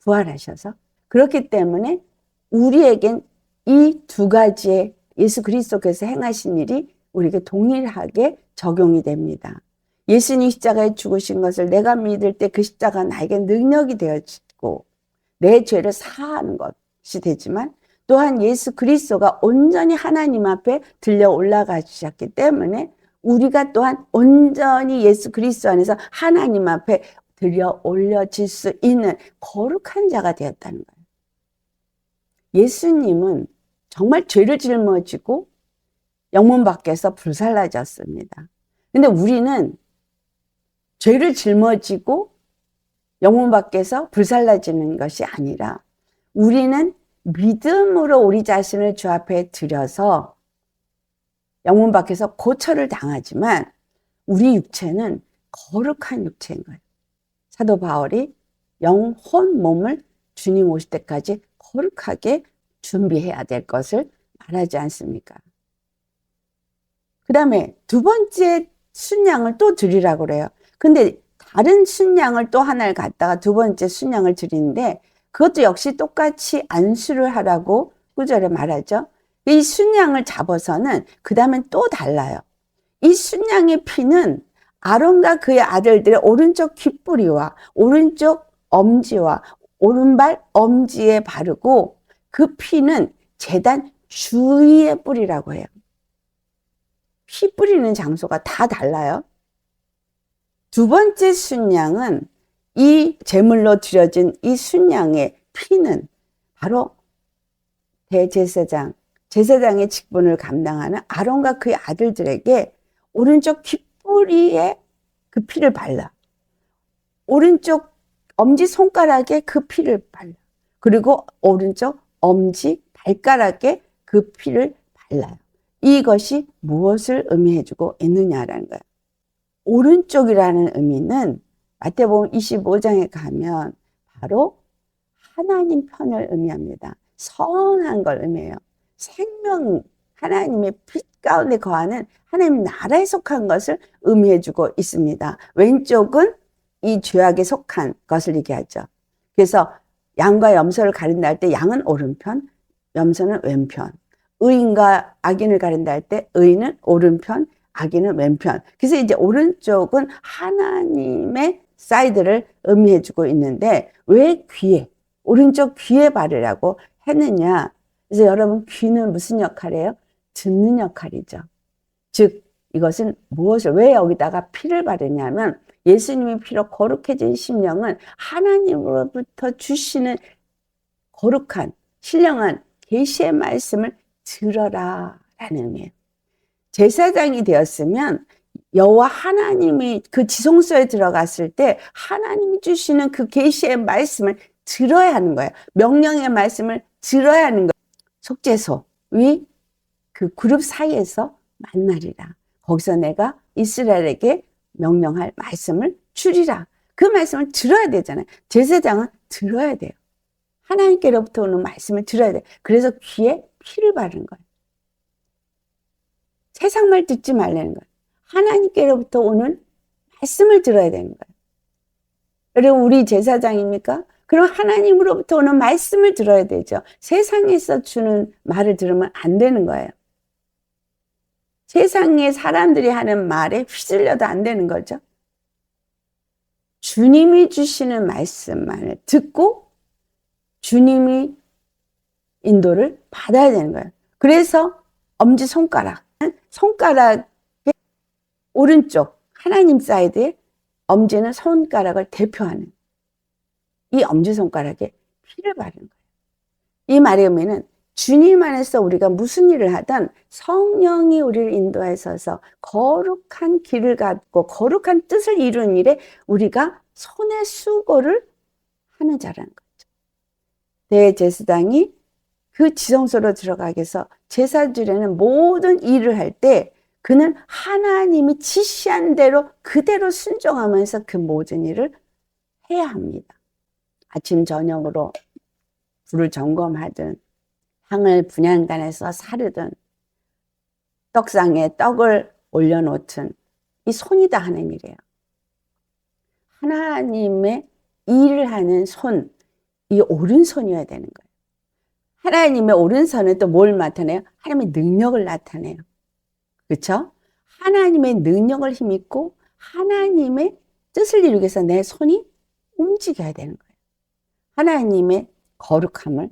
부활하셔서. 그렇기 때문에 우리에겐 이 두 가지의 예수 그리스도께서 행하신 일이 우리에게 동일하게 적용이 됩니다. 예수님 십자가에 죽으신 것을 내가 믿을 때 그 십자가 나에게 능력이 되어지고 내 죄를 사하는 것이 되지만 또한 예수 그리스도가 온전히 하나님 앞에 들려 올라가셨기 때문에 우리가 또한 온전히 예수 그리스도 안에서 하나님 앞에 들려 올려질 수 있는 거룩한 자가 되었다는 거예요. 예수님은 정말 죄를 짊어지고 영문 밖에서 불살라졌습니다. 근데 우리는 죄를 짊어지고 영문 밖에서 불살라지는 것이 아니라 우리는 믿음으로 우리 자신을 주 앞에 드려서 영문 밖에서 고초를 당하지만 우리 육체는 거룩한 육체인 거예요. 사도 바울이 영혼 몸을 주님 오실 때까지 거룩하게 준비해야 될 것을 말하지 않습니까? 그 다음에 두 번째 순양을 또 드리라고 그래요. 근데 다른 순양을 또 하나를 갖다가 두 번째 순양을 드리는데 그것도 역시 똑같이 안수를 하라고 9절에 말하죠. 이 순양을 잡아서는 그 다음엔 또 달라요. 이 순양의 피는 아론과 그의 아들들의 오른쪽 귓뿌리와 오른쪽 엄지와 오른발 엄지에 바르고 그 피는 제단 주위에 뿌리라고 해요. 피 뿌리는 장소가 다 달라요. 두 번째 순양은 이 제물로 드려진 이 순양의 피는 바로 대제사장, 제사장의 직분을 감당하는 아론과 그의 아들들에게 오른쪽 귓뿌리에 그 피를 발라. 오른쪽 엄지손가락에 그 피를 발라. 그리고 오른쪽 엄지 발가락에 그 피를 발라요. 이것이 무엇을 의미해주고 있느냐라는 거예요. 오른쪽이라는 의미는 마태복음 25장에 가면 바로 하나님 편을 의미합니다. 선한 걸 의미해요. 생명, 하나님의 빛 가운데 거하는 하나님 나라에 속한 것을 의미해주고 있습니다. 왼쪽은 이 죄악에 속한 것을 얘기하죠. 그래서 양과 염소를 가린다 할 때 양은 오른편, 염소는 왼편. 의인과 악인을 가린다 할 때 의인은 오른편, 악인은 왼편. 그래서 이제 오른쪽은 하나님의 사이드를 의미해주고 있는데 왜 귀에, 오른쪽 귀에 바르라고 했느냐. 그래서 여러분 귀는 무슨 역할이에요? 듣는 역할이죠. 즉 이것은 무엇을, 왜 여기다가 피를 바르냐면 예수님의 피로 거룩해진 심령은 하나님으로부터 주시는 거룩한 신령한 계시의 말씀을 들어라 라는 의미예요. 제사장이 되었으면 여호와 하나님이 그 지성소에 들어갔을 때 하나님이 주시는 그 계시의 말씀을 들어야 하는 거예요. 명령의 말씀을 들어야 하는 거예요. 속죄소 위 그 그룹 사이에서 만나리라. 거기서 내가 이스라엘에게 명령할 말씀을 주리라. 그 말씀을 들어야 되잖아요. 제사장은 들어야 돼요. 하나님께로부터 오는 말씀을 들어야 돼요. 그래서 귀에 피를 바르는 거예요. 세상 말 듣지 말라는 거예요. 하나님께로부터 오는 말씀을 들어야 되는 거예요. 여러분 우리 제사장입니까? 그럼 하나님으로부터 오는 말씀을 들어야 되죠. 세상에서 주는 말을 들으면 안 되는 거예요. 세상의 사람들이 하는 말에 휘둘려도 안 되는 거죠. 주님이 주시는 말씀만을 듣고 주님이 인도를 받아야 되는 거예요. 그래서 엄지손가락, 손가락의 오른쪽 하나님 사이드에 엄지는 손가락을 대표하는 이 엄지손가락에 피를 바르는 거예요. 이 말의 의미는 주님 안에서 우리가 무슨 일을 하든 성령이 우리를 인도하셔서 거룩한 길을 갖고 거룩한 뜻을 이루는 일에 우리가 손의 수고를 하는 자라는 거죠. 대제사장이 그 지성소로 들어가기 위해서 제사 드리는 모든 일을 할 때 그는 하나님이 지시한 대로 그대로 순종하면서 그 모든 일을 해야 합니다. 아침 저녁으로 불을 점검하든 향을 분향단에서 사르든 떡상에 떡을 올려놓든 이 손이 다 하는 일이에요. 하나님의 일을 하는 손, 이 오른손이어야 되는 거예요. 하나님의 오른손은 또 뭘 나타내요? 하나님의 능력을 나타내요. 그렇죠? 하나님의 능력을 힘입고 하나님의 뜻을 이루기 위해서 내 손이 움직여야 되는 거예요. 하나님의 거룩함을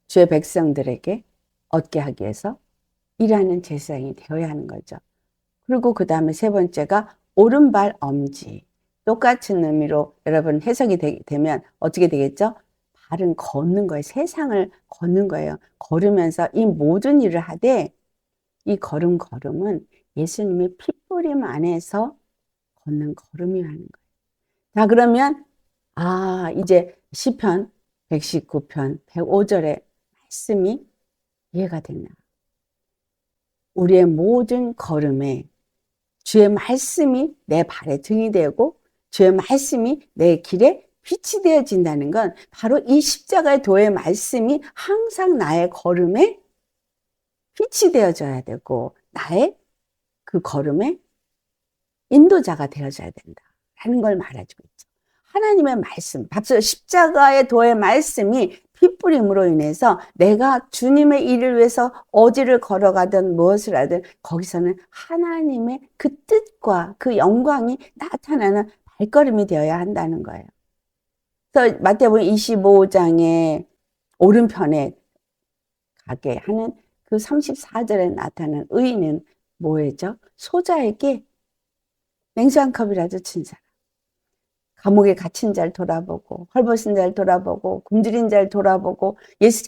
주의 백성들에게 얻게 하기 위해서 일하는 제사장이 되어야 하는 거죠. 그리고 그 다음에 세 번째가 오른발 엄지. 똑같은 의미로 여러분 해석이 되면 어떻게 되겠죠? 발은 걷는 거예요. 세상을 걷는 거예요. 걸으면서 이 모든 일을 하되 이 걸음은 예수님의 핏부림 안에서 걷는 걸음이라는 거예요. 자, 그러면 이제 시편 119편 105절의 말씀이 이해가 됐나? 우리의 모든 걸음에 주의 말씀이 내 발에 등이 되고 주의 말씀이 내 길에 빛이 되어진다는 건 바로 이 십자가의 도의 말씀이 항상 나의 걸음에 빛이 되어져야 되고 나의 그 걸음에 인도자가 되어져야 된다라는 걸 말해주고 있죠. 하나님의 말씀, 십자가의 도의 말씀이 피 뿌림으로 인해서 내가 주님의 일을 위해서 어디를 걸어가든 무엇을 하든 거기서는 하나님의 그 뜻과 그 영광이 나타나는 발걸음이 되어야 한다는 거예요. 그래서 마태복음 25장에 오른편에 가게 하는 그 34절에 나타난 의인은 뭐였죠? 소자에게 냉수 한 컵이라도 준 사람. 감옥에 갇힌 자를 돌아보고 헐벗은 자를 돌아보고 굶주린 자를 돌아보고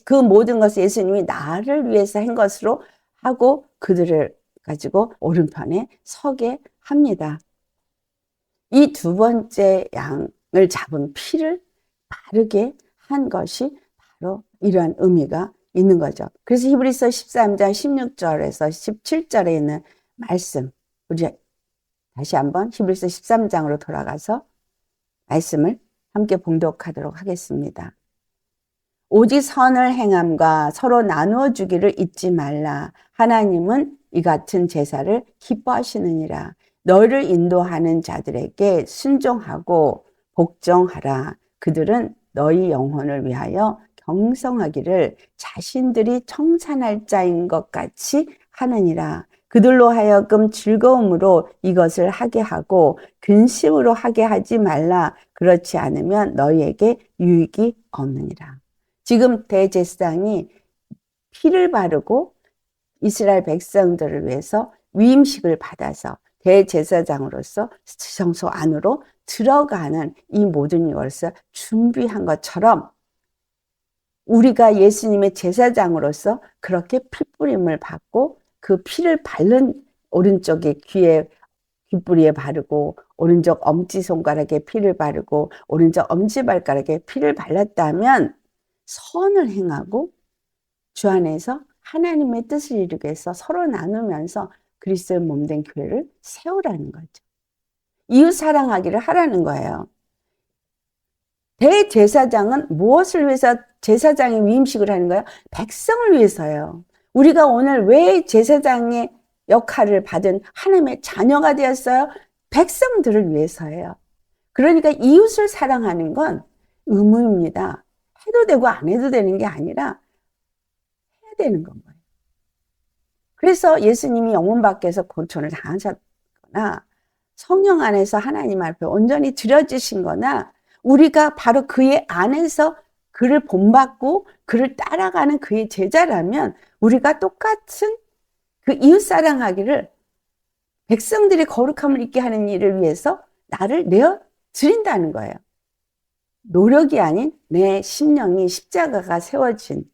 그 모든 것을 예수님이 나를 위해서 한 것으로 하고 그들을 가지고 오른편에 서게 합니다. 이 두 번째 양을 잡은 피를 바르게 한 것이 바로 이러한 의미가 있는 거죠. 그래서 히브리서 13장 16절에서 17절에 있는 말씀, 우리 다시 한번 히브리서 13장으로 돌아가서 말씀을 함께 봉독하도록 하겠습니다. 오직 선을 행함과 서로 나누어 주기를 잊지 말라. 하나님은 이 같은 제사를 기뻐하시느니라. 너를 인도하는 자들에게 순종하고 복종하라. 그들은 너희 영혼을 위하여 경성하기를 자신들이 청산할 자인 것 같이 하느니라. 그들로 하여금 즐거움으로 이것을 하게 하고 근심으로 하게 하지 말라. 그렇지 않으면 너희에게 유익이 없느니라. 지금 대제사장이 피를 바르고 이스라엘 백성들을 위해서 위임식을 받아서 대제사장으로서 성소 안으로 들어가는 이 모든 것을 준비한 것처럼 우리가 예수님의 제사장으로서 그렇게 피뿌림을 받고 그 피를 바른 오른쪽에 귀에 귀뿌리에 바르고 오른쪽 엄지손가락에 피를 바르고 오른쪽 엄지발가락에 피를 발랐다면 선을 행하고 주 안에서 하나님의 뜻을 이루기 위해서 서로 나누면서 그리스도의 몸된 교회를 세우라는 거죠. 이웃 사랑하기를 하라는 거예요. 대제사장은 무엇을 위해서 제사장의 위임식을 하는 거예요? 백성을 위해서요. 우리가 오늘 왜 제사장의 역할을 받은 하나님의 자녀가 되었어요? 백성들을 위해서예요. 그러니까 이웃을 사랑하는 건 의무입니다. 해도 되고 안 해도 되는 게 아니라 해야 되는 건 거예요. 그래서 예수님이 영혼 밖에서 고초를 당하셨거나 성령 안에서 하나님 앞에 온전히 드려지신 거나 우리가 바로 그의 안에서 그를 본받고 그를 따라가는 그의 제자라면 우리가 똑같은 그 이웃 사랑하기를 백성들의 거룩함을 있게 하는 일을 위해서 나를 내어 드린다는 거예요. 노력이 아닌 내 심령이 십자가가 세워진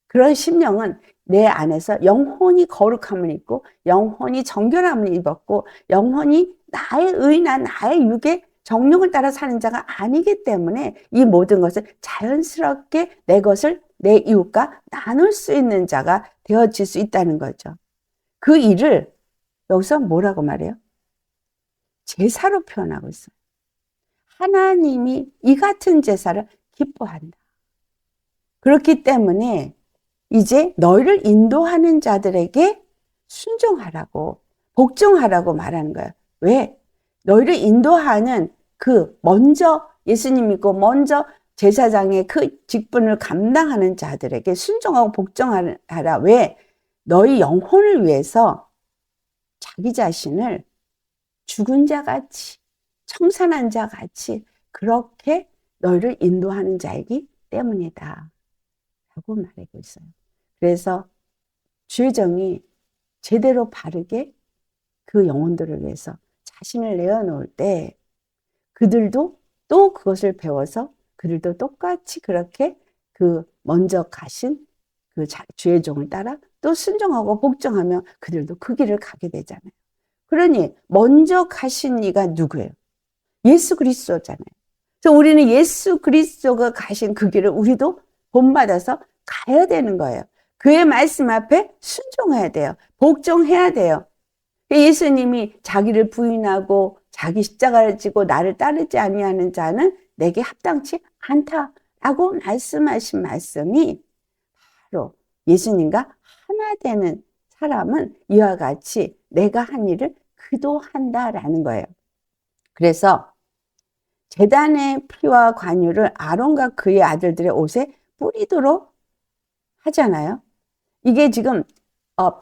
그런 심령은 내 안에서 영혼이 거룩함을 입고 영혼이 정결함을 입었고 영혼이 나의 의나 나의 육의 정욕을 따라 사는 자가 아니기 때문에 이 모든 것을 자연스럽게 내 것을 내 이웃과 나눌 수 있는 자가 되어질 수 있다는 거죠. 그 일을 여기서 뭐라고 말해요? 제사로 표현하고 있어요. 하나님이 이 같은 제사를 기뻐한다. 그렇기 때문에 이제 너희를 인도하는 자들에게 순종하라고 복종하라고 말하는 거예요. 왜? 너희를 인도하는 그 먼저 예수님 믿고 먼저 제사장의 그 직분을 감당하는 자들에게 순종하고 복종하라. 왜? 너희 영혼을 위해서 자기 자신을 죽은 자 같이 청산한 자 같이 그렇게 너희를 인도하는 자이기 때문이다 라고 말하고 있어요. 그래서 주의 정이 제대로 바르게 그 영혼들을 위해서 자신을 내어놓을 때 그들도 또 그것을 배워서 그들도 똑같이 그렇게 그 먼저 가신 그 주의 종을 따라 또 순종하고 복종하며 그들도 그 길을 가게 되잖아요. 그러니 먼저 가신 이가 누구예요? 예수 그리스도잖아요. 그래서 우리는 예수 그리스도가 가신 그 길을 우리도 본받아서 가야 되는 거예요. 그의 말씀 앞에 순종해야 돼요. 복종해야 돼요. 예수님이 자기를 부인하고 자기 십자가를 지고 나를 따르지 아니하는 자는 내게 합당치 않다라고 말씀하신 말씀이 바로 예수님과 하나 되는 사람은 이와 같이 내가 한 일을 그도 한다라는 거예요. 그래서 제단의 피와 관유를 아론과 그의 아들들의 옷에 뿌리도록 하잖아요. 이게 지금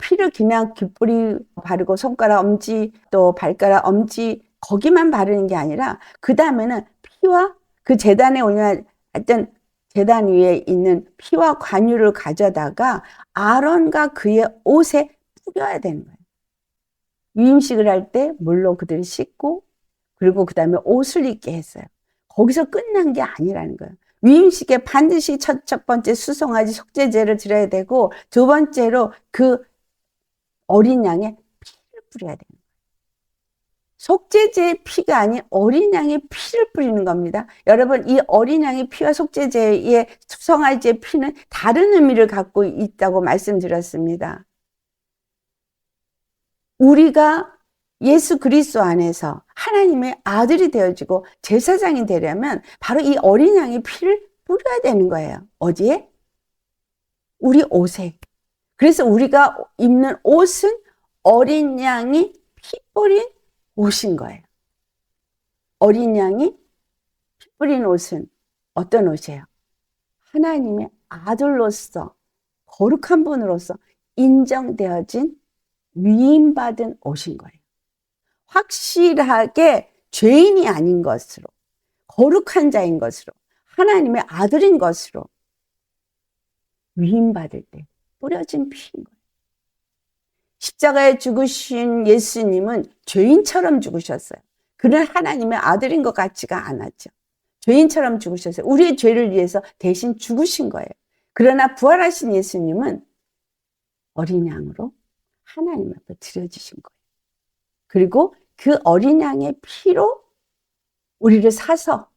피를 그냥 귓불이 바르고 손가락 엄지 또 발가락 엄지 거기만 바르는 게 아니라 그 다음에는 피와 그 제단에 올려 하여튼 제단 위에 있는 피와 관유를 가져다가 아론과 그의 옷에 뿌려야 되는 거예요. 위임식을 할 때 물로 그들을 씻고 그리고 그 다음에 옷을 입게 했어요. 거기서 끝난 게 아니라는 거예요. 위임식에 반드시 첫 번째 수송아지 속죄제를 드려야 되고 두 번째로 그 어린 양의 피를 뿌려야 돼요. 속죄제의 피가 아닌 어린 양의 피를 뿌리는 겁니다. 여러분, 이 어린 양의 피와 속죄제의 수송아지의 피는 다른 의미를 갖고 있다고 말씀드렸습니다. 우리가 예수 그리스도 안에서 하나님의 아들이 되어지고 제사장이 되려면 바로 이 어린 양의 피를 뿌려야 되는 거예요. 어디에? 우리 옷에. 그래서 우리가 입는 옷은 어린 양이 피 뿌린 옷인 거예요. 어린 양이 피 뿌린 옷은 어떤 옷이에요? 하나님의 아들로서 거룩한 분으로서 인정되어진 위임받은 옷인 거예요. 확실하게 죄인이 아닌 것으로 거룩한 자인 것으로 하나님의 아들인 것으로 위임받을 때 뿌려진 피인 거예요. 십자가에 죽으신 예수님은 죄인처럼 죽으셨어요. 그는 하나님의 아들인 것 같지가 않았죠. 죄인처럼 죽으셨어요. 우리의 죄를 위해서 대신 죽으신 거예요. 그러나 부활하신 예수님은 어린 양으로 하나님 앞에 드려주신 거예요. 그리고 그 어린 양의 피로 우리를 사서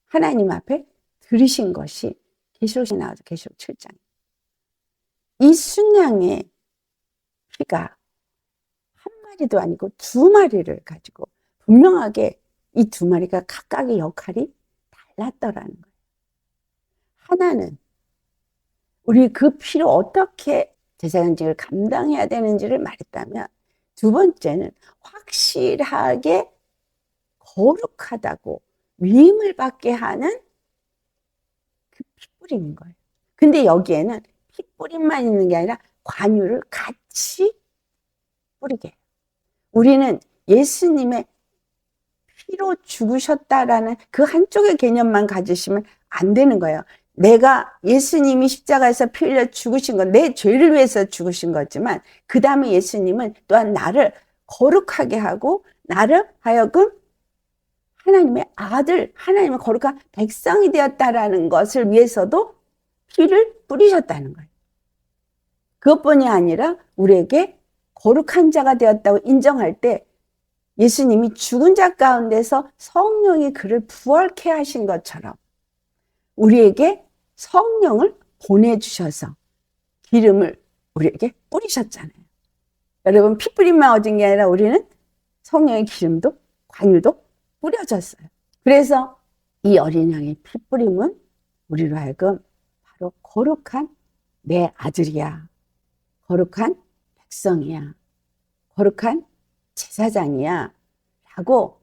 하나님 앞에 드리신 것이 계시록에 나와서 계시록 7장. 이 순양의 피가 한 마리도 아니고 두 마리를 가지고 분명하게 이 두 마리가 각각의 역할이 달랐더라는 거예요. 하나는 우리 그 피로 어떻게 제사장직을 감당해야 되는지를 말했다면 두 번째는 확실하게 거룩하다고 위임을 받게 하는 그 피뿌림인 거예요. 근데 여기에는 피뿌림만 있는 게 아니라 관유를 같이 뿌리게 해요. 우리는 예수님의 피로 죽으셨다라는 그 한쪽의 개념만 가지시면 안 되는 거예요. 내가 예수님이 십자가에서 피 흘려 죽으신 건 내 죄를 위해서 죽으신 거지만 그 다음에 예수님은 또한 나를 거룩하게 하고 나를 하여금 하나님의 아들, 하나님의 거룩한 백성이 되었다라는 것을 위해서도 피를 뿌리셨다는 거예요. 그것뿐이 아니라 우리에게 거룩한 자가 되었다고 인정할 때 예수님이 죽은 자 가운데서 성령이 그를 부활케 하신 것처럼 우리에게 성령을 보내주셔서 기름을 우리에게 뿌리셨잖아요. 여러분, 피 뿌림만 얻은 게 아니라 우리는 성령의 기름도 관유도 뿌려졌어요. 그래서 이 어린 양의 피 뿌림은 우리로 하여금 바로 거룩한 내 아들이야, 거룩한 백성이야, 거룩한 제사장이야 라고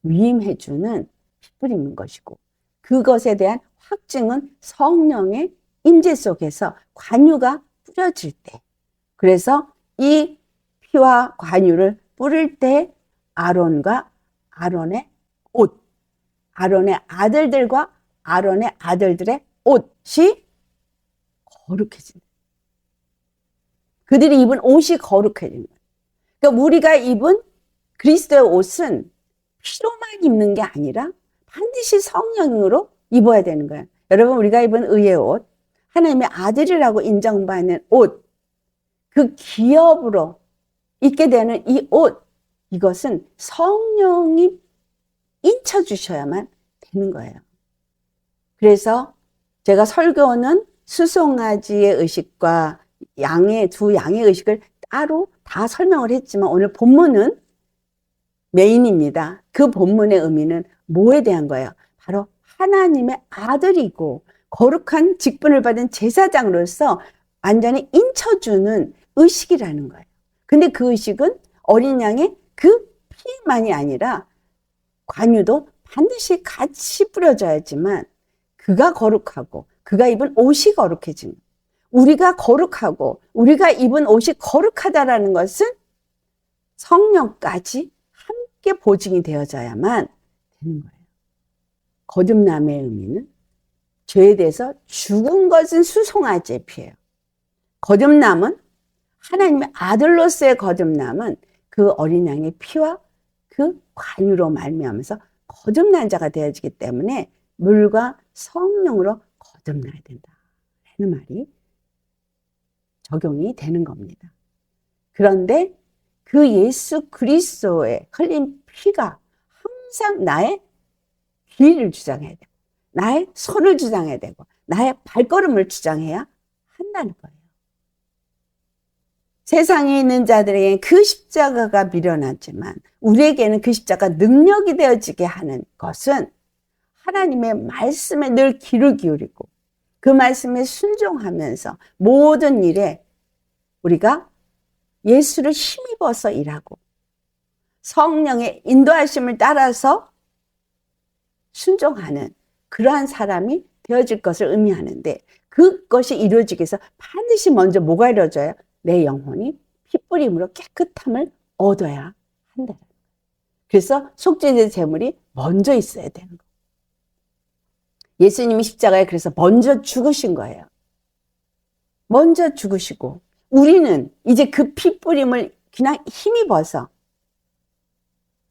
위임해주는 피 뿌리는 것이고 그것에 대한 확증은 성령의 임재 속에서 관유가 뿌려질 때, 그래서 이 피와 관유를 뿌릴 때 아론과 아론의 옷, 아론의 아들들과 아론의 아들들의 옷이 거룩해진다. 그들이 입은 옷이 거룩해지는 거예요. 그러니까 우리가 입은 그리스도의 옷은 피로만 입는 게 아니라 반드시 성령으로 입어야 되는 거예요. 여러분, 우리가 입은 의의 옷, 하나님의 아들이라고 인정받는 옷, 그 기업으로 입게 되는 이 옷, 이것은 성령이 인쳐주셔야만 되는 거예요. 그래서 제가 설교는 수송아지의 의식과 두 양의 의식을 따로 다 설명을 했지만 오늘 본문은 메인입니다. 그 본문의 의미는 뭐에 대한 거예요? 바로 하나님의 아들이고 거룩한 직분을 받은 제사장으로서 완전히 인쳐주는 의식이라는 거예요. 근데 그 의식은 어린 양의 그 피만이 아니라 관유도 반드시 같이 뿌려져야지만 그가 거룩하고 그가 입은 옷이 거룩해진 거예요. 우리가 거룩하고 우리가 입은 옷이 거룩하다라는 것은 성령까지 함께 보증이 되어져야만 되는 거예요. 거듭남의 의미는 죄에 대해서 죽은 것은 수송아지의 피예요. 거듭남은 하나님의 아들로서의 거듭남은 그 어린 양의 피와 그 관유로 말미암아서 거듭난 자가 되어지기 때문에 물과 성령으로 거듭나야 된다라는 말이 적용이 되는 겁니다. 그런데 그 예수 그리스도의 흘린 피가 항상 나의 길을 주장해야 되고 나의 손을 주장해야 되고 나의 발걸음을 주장해야 한다는 거예요. 세상에 있는 자들에게는 그 십자가가 미련하지만 우리에게는 그 십자가 능력이 되어지게 하는 것은 하나님의 말씀에 늘 귀를 기울이고 그 말씀에 순종하면서 모든 일에 우리가 예수를 힘입어서 일하고 성령의 인도하심을 따라서 순종하는 그러한 사람이 되어질 것을 의미하는데 그것이 이루어지기 위해서 반드시 먼저 뭐가 이루어져요? 내 영혼이 핏부림으로 깨끗함을 얻어야 한다. 그래서 속죄제 제물이 먼저 있어야 되는 거예요. 예수님이 십자가에 그래서 먼저 죽으신 거예요. 먼저 죽으시고 우리는 이제 그 핏부림을 그냥 힘입어서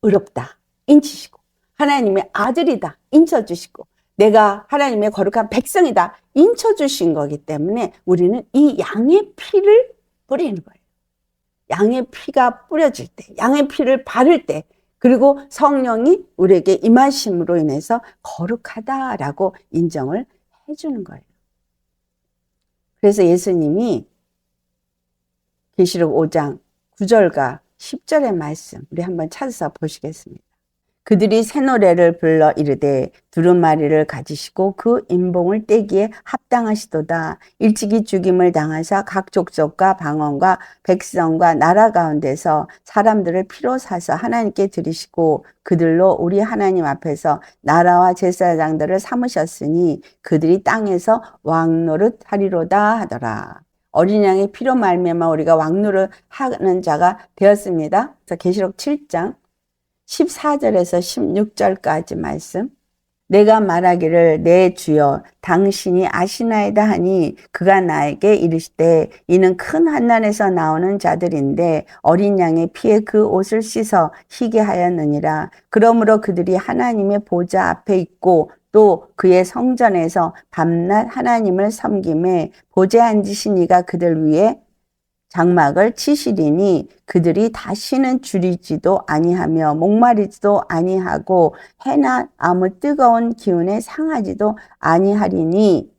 의롭다 인치시고 하나님의 아들이다 인쳐주시고 내가 하나님의 거룩한 백성이다 인쳐주신 거기 때문에 우리는 이 양의 피를 뿌리는 거예요. 양의 피가 뿌려질 때, 양의 피를 바를 때, 그리고 성령이 우리에게 임하심으로 인해서 거룩하다라고 인정을 해주는 거예요. 그래서 예수님이 계시록 5장 9절과 10절의 말씀 우리 한번 찾아서 보시겠습니다. 그들이 새 노래를 불러 이르되 두루마리를 가지시고 그 인봉을 떼기에 합당하시도다. 일찍이 죽임을 당하사 각 족속과 방언과 백성과 나라 가운데서 사람들을 피로 사서 하나님께 드리시고 그들로 우리 하나님 앞에서 나라와 제사장들을 삼으셨으니 그들이 땅에서 왕노릇 하리로다 하더라. 어린 양의 피로 말미암아 우리가 왕노릇 하는 자가 되었습니다. 그래서 계시록 7장 14절에서 16절까지 말씀. 내가 말하기를 내 주여 당신이 아시나이다 하니 그가 나에게 이르시되 이는 큰 환난에서 나오는 자들인데 어린 양의 피에 그 옷을 씻어 희게 하였느니라. 그러므로 그들이 하나님의 보좌 앞에 있고 또 그의 성전에서 밤낮 하나님을 섬김에 보좌에 앉으신 이가 그들 위에 장막을 치시리니 그들이 다시는 줄이지도 아니하며 목마르지도 아니하고 해나 아무 뜨거운 기운에 상하지도 아니하리니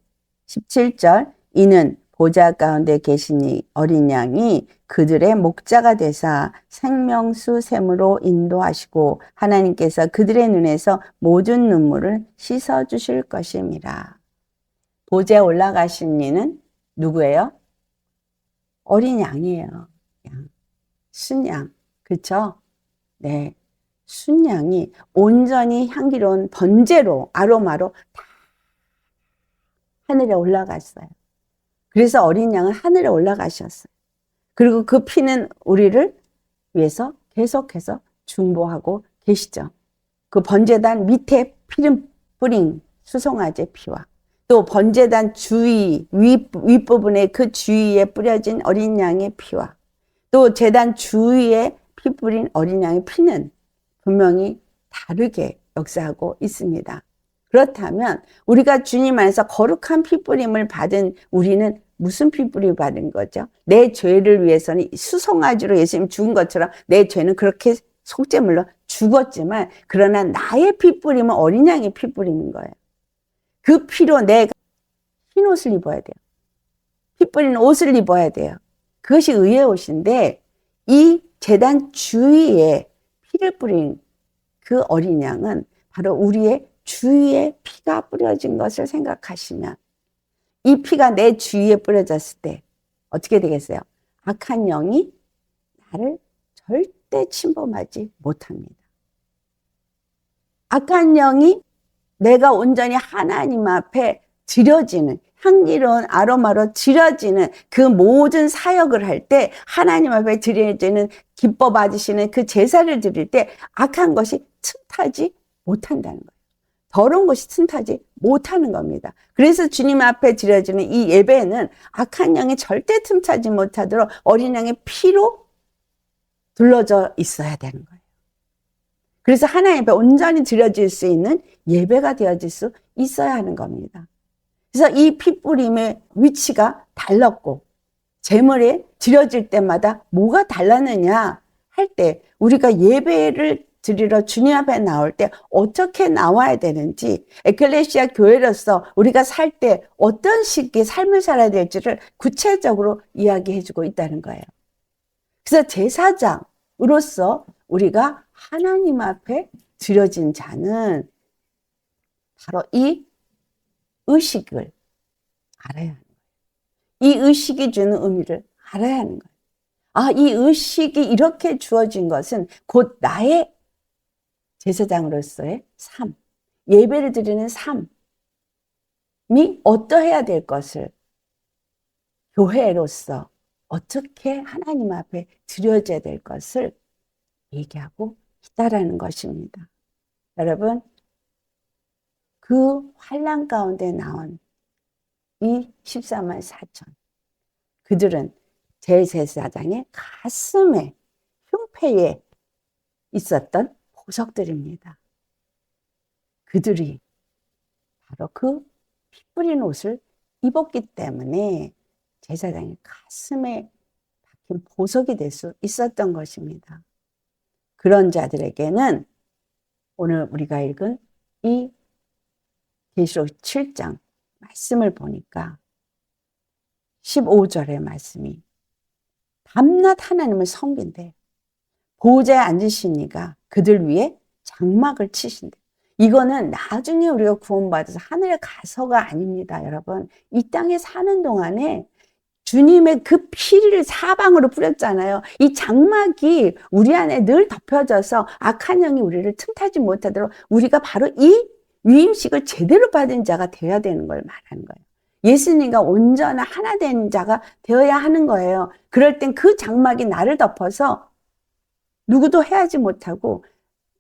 17절 이는 보좌 가운데 계시니 어린 양이 그들의 목자가 되사 생명수 샘으로 인도하시고 하나님께서 그들의 눈에서 모든 눈물을 씻어 주실 것임이라. 보좌에 올라가신 이는 누구예요? 어린 양이에요. 양. 순양. 그렇죠? 네. 순양이 온전히 향기로운 번제로 아로마로 다 하늘에 올라갔어요. 그래서 어린 양은 하늘에 올라가셨어요. 그리고 그 피는 우리를 위해서 계속해서 중보하고 계시죠. 그 번제단 밑에 피를 뿌린 수송아지의 피와 또 번제단 주위 윗부분에 그 주위에 뿌려진 어린 양의 피와 또 제단 주위에 피 뿌린 어린 양의 피는 분명히 다르게 역사하고 있습니다. 그렇다면 우리가 주님 안에서 거룩한 피 뿌림을 받은 우리는 무슨 피 뿌림을 받은 거죠? 내 죄를 위해서는 수송아지로 예수님 죽은 것처럼 내 죄는 그렇게 속죄물로 죽었지만 그러나 나의 피 뿌림은 어린 양의 피 뿌리는 거예요. 그 피로 내가 흰 옷을 입어야 돼요. 피 뿌리는 옷을 입어야 돼요. 그것이 의의 옷인데 이 제단 주위에 피를 뿌린 그 어린 양은 바로 우리의 주위에 피가 뿌려진 것을 생각하시면 이 피가 내 주위에 뿌려졌을 때 어떻게 되겠어요? 악한 영이 나를 절대 침범하지 못합니다. 악한 영이 내가 온전히 하나님 앞에 드려지는 향기로운 아로마로 드려지는 그 모든 사역을 할 때 하나님 앞에 드려지는 기뻐 받으시는 그 제사를 드릴 때 악한 것이 틈타지 못한다는 거예요. 더러운 것이 틈타지 못하는 겁니다. 그래서 주님 앞에 드려지는 이 예배는 악한 영이 절대 틈타지 못하도록 어린 양의 피로 둘러져 있어야 되는 거예요. 그래서 하나님 앞에 온전히 드려질 수 있는 예배가 되어질 수 있어야 하는 겁니다. 그래서 이 피뿌림의 위치가 달랐고 제물에 드려질 때마다 뭐가 달랐느냐 할 때 우리가 예배를 드리러 주님 앞에 나올 때 어떻게 나와야 되는지 에클레시아 교회로서 우리가 살 때 어떤 식의 삶을 살아야 될지를 구체적으로 이야기해 주고 있다는 거예요. 그래서 제사장으로서 우리가 하나님 앞에 드려진 자는 바로 이 의식을 알아야 하는 거예요. 이 의식이 주는 의미를 알아야 하는 거예요. 아, 이 의식이 이렇게 주어진 것은 곧 나의 제사장으로서의 삶, 예배를 드리는 삶이 어떠해야 될 것을 교회로서 어떻게 하나님 앞에 드려져야 될 것을 얘기하고 있다라는 것입니다. 여러분, 그 환난 가운데 나온 이 14만 4천 그들은 대제사장의 가슴에 흉패에 있었던 보석들입니다. 그들이 바로 그 피 뿌린 옷을 입었기 때문에 제사장의 가슴에 박힌 보석이 될 수 있었던 것입니다. 그런 자들에게는 오늘 우리가 읽은 이 계시록 7장 말씀을 보니까 15절의 말씀이 밤낮 하나님을 섬긴대. 보호자에 앉으신 이가 그들 위에 장막을 치신대. 이거는 나중에 우리가 구원받아서 하늘에 가서가 아닙니다, 여러분. 이 땅에 사는 동안에 주님의 그 피를 사방으로 뿌렸잖아요. 이 장막이 우리 안에 늘 덮여져서 악한 영이 우리를 틈타지 못하도록 우리가 바로 이 위임식을 제대로 받은 자가 되어야 되는 걸 말하는 거예요. 예수님과 온전한 하나 된 자가 되어야 하는 거예요. 그럴 땐 그 장막이 나를 덮어서 누구도 해하지 못하고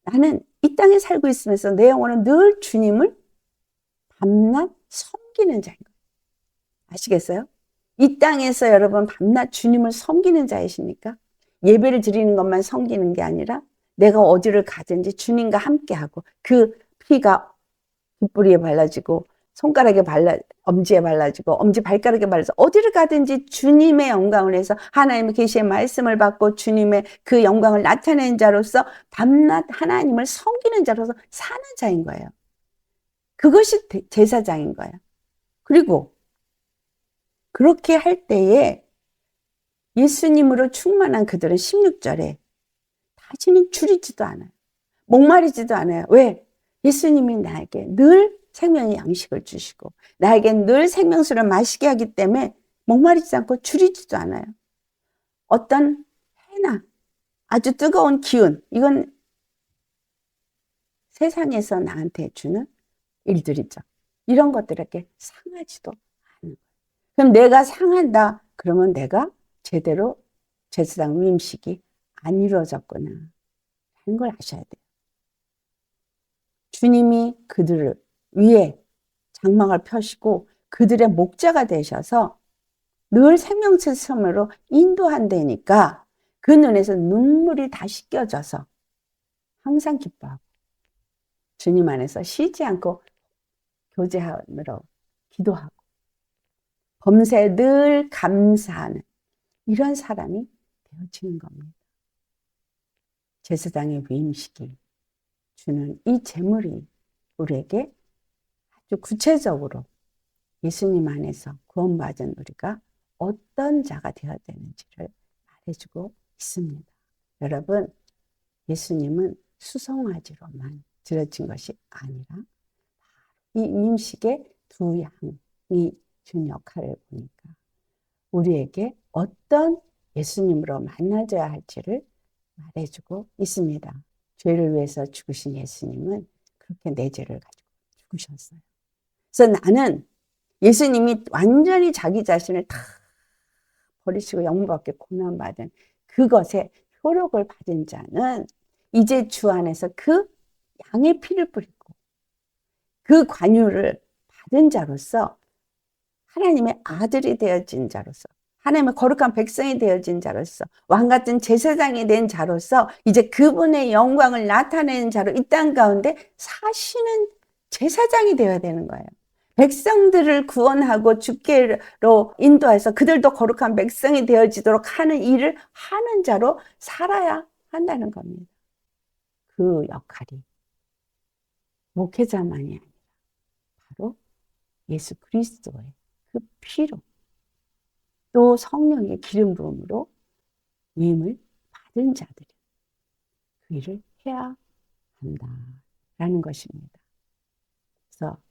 나는 이 땅에 살고 있으면서 내 영혼은 늘 주님을 밤낮 섬기는 자인 거예요. 아시겠어요? 이 땅에서 여러분 밤낮 주님을 섬기는 자이십니까? 예배를 드리는 것만 섬기는 게 아니라 내가 어디를 가든지 주님과 함께하고 그 피가 깃뿌리에 발라지고 손가락에 엄지에 발라지고 엄지 발가락에 발라서 어디를 가든지 주님의 영광을 해서 하나님의 계시의 말씀을 받고 주님의 그 영광을 나타내는 자로서 밤낮 하나님을 섬기는 자로서 사는 자인 거예요. 그것이 제사장인 거예요. 그리고 그렇게 할 때에 예수님으로 충만한 그들은 16절에 다시는 줄이지도 않아요. 목마르지도 않아요. 왜? 예수님이 나에게 늘 생명의 양식을 주시고 나에게 늘 생명수를 마시게 하기 때문에 목마르지 않고 줄이지도 않아요. 어떤 해나 아주 뜨거운 기운, 이건 세상에서 나한테 주는 일들이죠. 이런 것들에게 상하지도 않아요. 그럼 내가 상한다. 그러면 내가 제대로 제사장 위임식이 안 이루어졌구나 하는 걸 아셔야 돼요. 주님이 그들을 위에 장막을 펴시고 그들의 목자가 되셔서 늘 생명체 섬으로 인도한다니까 그 눈에서 눈물이 다 씻겨져서 항상 기뻐하고 주님 안에서 쉬지 않고 교제하므로 기도하고 범사에 늘 감사하는 이런 사람이 되어지는 겁니다. 제사장의 위임식이 주는 이 제물이 우리에게 아주 구체적으로 예수님 안에서 구원받은 우리가 어떤 자가 되어야 되는지를 말해주고 있습니다. 여러분, 예수님은 수송아지로만 드려진 것이 아니라 이 위임식의 두 양이 준 역할을 보니까 우리에게 어떤 예수님으로 만나줘야 할지를 말해주고 있습니다. 죄를 위해서 죽으신 예수님은 그렇게 내 죄를 가지고 죽으셨어요. 그래서 나는 예수님이 완전히 자기 자신을 다 버리시고 영문밖에 고난받은 그것에 효력을 받은 자는 이제 주 안에서 그 양의 피를 뿌리고 그 관유를 받은 자로서 하나님의 아들이 되어진 자로서 하나님의 거룩한 백성이 되어진 자로서 왕같은 제사장이 된 자로서 이제 그분의 영광을 나타내는 자로 이 땅 가운데 사시는 제사장이 되어야 되는 거예요. 백성들을 구원하고 주께로 인도해서 그들도 거룩한 백성이 되어지도록 하는 일을 하는 자로 살아야 한다는 겁니다. 그 역할이 목회자만이 아니라 바로 예수 그리스도의 그 피로 또 성령의 기름 부음으로 위임을 받은 자들이 그 일을 해야 한다라는 것입니다. 그래서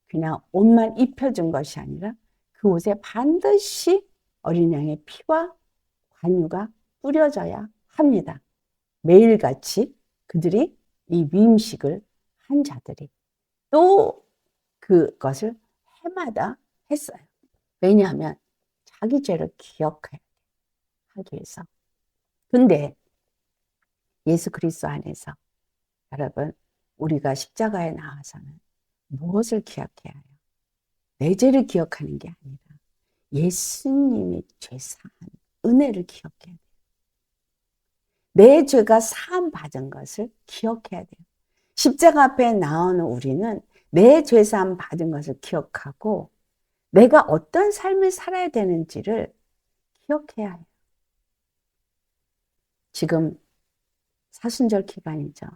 그냥 옷만 입혀준 것이 아니라 그 옷에 반드시 어린 양의 피와 관유가 뿌려져야 합니다. 매일같이 그들이 이 위임식을 한 자들이 또 그것을 해마다 했어요. 왜냐하면 자기 죄를 기억하기 위해서. 근데 예수 그리스도 안에서 여러분 우리가 십자가에 나와서는 무엇을 기억해야 해요? 내 죄를 기억하는 게 아니라 예수님이 죄사한 은혜를 기억해야 돼요. 내 죄가 사함 받은 것을 기억해야 돼요. 십자가 앞에 나오는 우리는 내 죄사함 받은 것을 기억하고 내가 어떤 삶을 살아야 되는지를 기억해야 해요. 지금 사순절 기간이죠.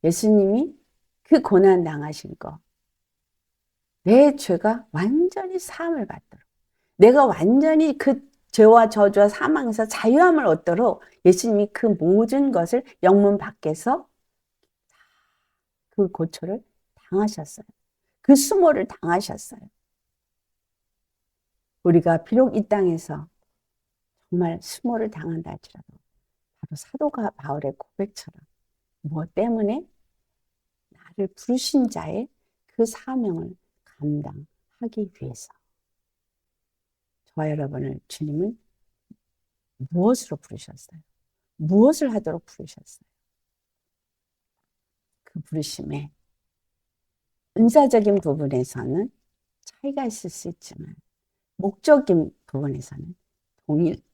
예수님이 그 고난 당하신 거, 내 죄가 완전히 사함을 받도록, 내가 완전히 그 죄와 저주와 사망에서 자유함을 얻도록 예수님이 그 모든 것을 영문 밖에서 그 고초를 당하셨어요. 그 수모를 당하셨어요. 우리가 비록 이 땅에서 정말 수모를 당한다 할지라도 바로 사도 바울의 고백처럼 무엇 때문에 나를 부르신 자의 그 사명을 감당하기 위해서 저와 여러분을 주님은 무엇으로 부르셨어요? 무엇을 하도록 부르셨어요? 그 부르심에 은사적인 부분에서는 차이가 있을 수 있지만 목적인 부분에서는 동일합니다.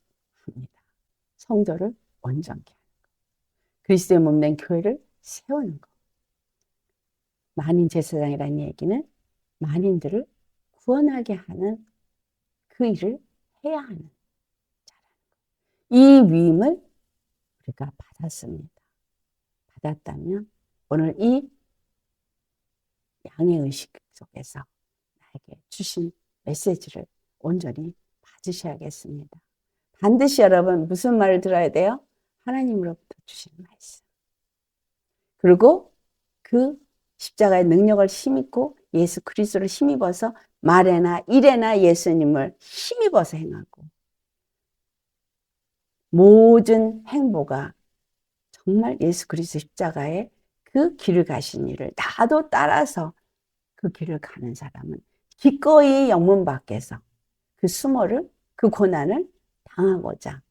성도를 온전케 하는 것. 그리스도의 몸된 교회를 세우는 것. 만인 제사장이라는 얘기는 만인들을 구원하게 하는 그 일을 해야 하는 자라는 것. 이 위임을 우리가 받았습니다. 받았다면 오늘 이 양의 의식 속에서 나에게 주신 메시지를 온전히 받으셔야겠습니다. 반드시 여러분 무슨 말을 들어야 돼요? 하나님으로부터 주신 말씀. 그리고 그 십자가의 능력을 힘입고 예수 그리스도를 힘입어서 말에나 일에나 예수님을 힘입어서 행하고 모든 행보가 정말 예수 그리스도 십자가의 그 길을 가신 일을 나도 따라서 그 길을 가는 사람은 기꺼이 영문 밖에서 그 수모를 그 고난을 당하고자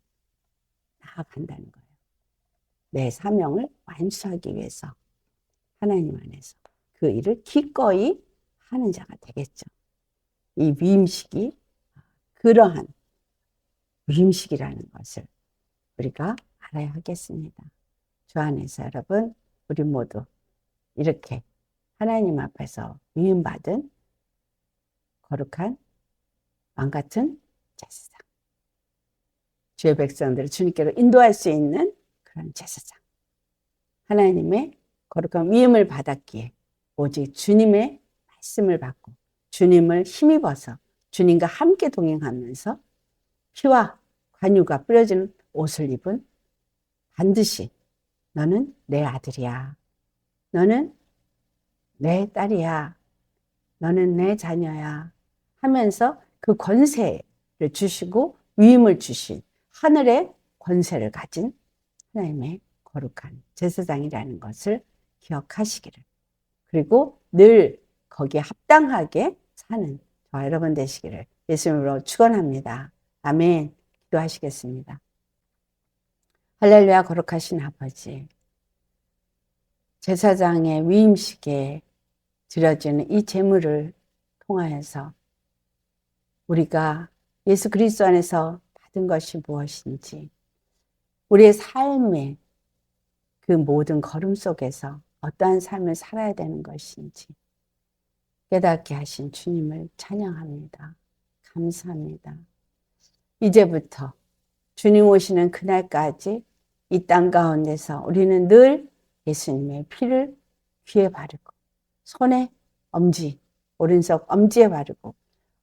나아간다는 거예요. 내 사명을 완수하기 위해서 하나님 안에서 그 일을 기꺼이 하는 자가 되겠죠. 이 위임식이 그러한 위임식이라는 것을 우리가 알아야 하겠습니다. 주 안에서 여러분 우리 모두 이렇게 하나님 앞에서 위임받은 거룩한 왕같은 제사장, 주의 백성들을 주님께로 인도할 수 있는 그런 제사장, 하나님의 거룩한 위임을 받았기에 오직 주님의 말씀을 받고 주님을 힘입어서 주님과 함께 동행하면서 피와 관유가 뿌려지는 옷을 입은 반드시 너는 내 아들이야, 너는 내 딸이야, 너는 내 자녀야 하면서 그 권세를 주시고 위임을 주신 하늘의 권세를 가진 하나님의 거룩한 제사장이라는 것을 기억하시기를, 그리고 늘 거기에 합당하게 사는 저와 여러분 되시기를 예수님으로 축원합니다. 아멘. 기도하시겠습니다. 할렐루야. 거룩하신 아버지, 제사장의 위임식에 드려지는 이 제물을 통하여서 우리가 예수 그리스도 안에서 받은 것이 무엇인지, 우리의 삶의 그 모든 걸음 속에서 어떠한 삶을 살아야 되는 것인지 깨닫게 하신 주님을 찬양합니다. 감사합니다. 이제부터 주님 오시는 그날까지 이 땅 가운데서 우리는 늘 예수님의 피를 귀에 바르고 손에 엄지, 오른손 엄지에 바르고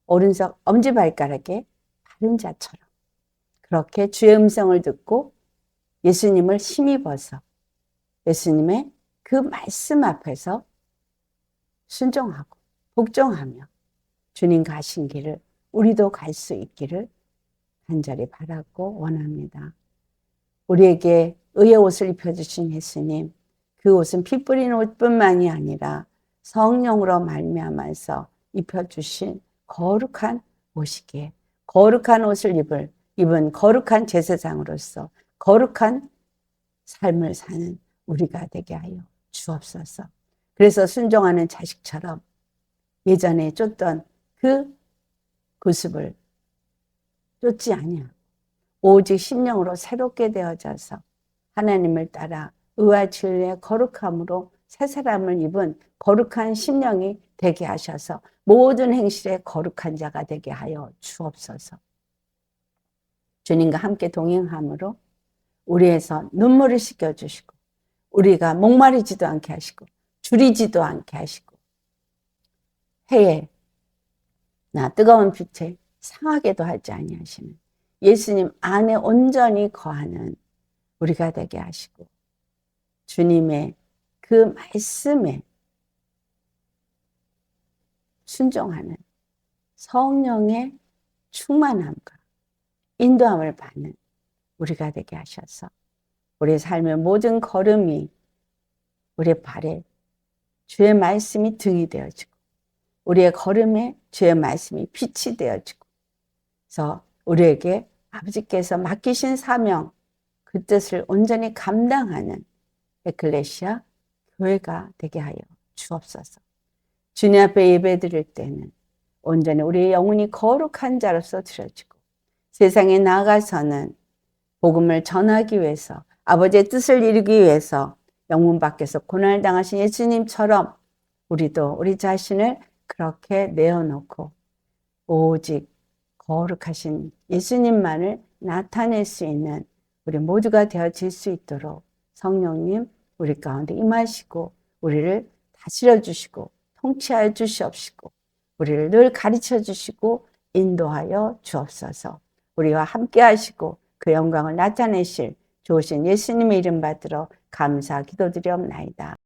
오른손 엄지발가락에 바른 자처럼 그렇게 주의 음성을 듣고 예수님을 힘입어서 예수님의 그 말씀 앞에서 순종하고 복종하며 주님 가신 길을 우리도 갈 수 있기를 간절히 바라고 원합니다. 우리에게 의의 옷을 입혀주신 예수님, 그 옷은 피 뿌린 옷뿐만이 아니라 성령으로 말미암아서 입혀주신 거룩한 옷이기에 거룩한 옷을 입은 거룩한 제사장으로서 거룩한 삶을 사는 우리가 되게 하여 주옵소서. 그래서 순종하는 자식처럼 예전에 쫓던 그 모습을 쫓지 아니하고 오직 심령으로 새롭게 되어져서 하나님을 따라 의와 진리의 거룩함으로 새 사람을 입은 거룩한 심령이 되게 하셔서 모든 행실에 거룩한 자가 되게 하여 주옵소서. 주님과 함께 동행함으로 우리에서 눈물을 씻겨주시고 우리가 목마르지도 않게 하시고 줄이지도 않게 하시고 해에 나 뜨거운 빛에 상하게도 하지 아니하시는 예수님 안에 온전히 거하는 우리가 되게 하시고 주님의 그 말씀에 순종하는 성령의 충만함과 인도함을 받는 우리가 되게 하셔서 우리의 삶의 모든 걸음이 우리의 발에 주의 말씀이 등이 되어지고 우리의 걸음에 주의 말씀이 빛이 되어지고 그래서 우리에게 아버지께서 맡기신 사명 그 뜻을 온전히 감당하는 에클레시아 교회가 되게 하여 주옵소서. 주님 앞에 예배드릴 때는 온전히 우리의 영혼이 거룩한 자로서 드려지고 세상에 나가서는 복음을 전하기 위해서 아버지의 뜻을 이루기 위해서 영문 밖에서 고난을 당하신 예수님처럼 우리도 우리 자신을 그렇게 내어놓고 오직 거룩하신 예수님만을 나타낼 수 있는 우리 모두가 되어질 수 있도록 성령님 우리 가운데 임하시고 우리를 다스려 주시고 통치하여 주시옵시고 우리를 늘 가르쳐 주시고 인도하여 주옵소서. 우리와 함께 하시고 그 영광을 나타내실 좋으신 예수님의 이름 받들어 감사 기도드리옵나이다.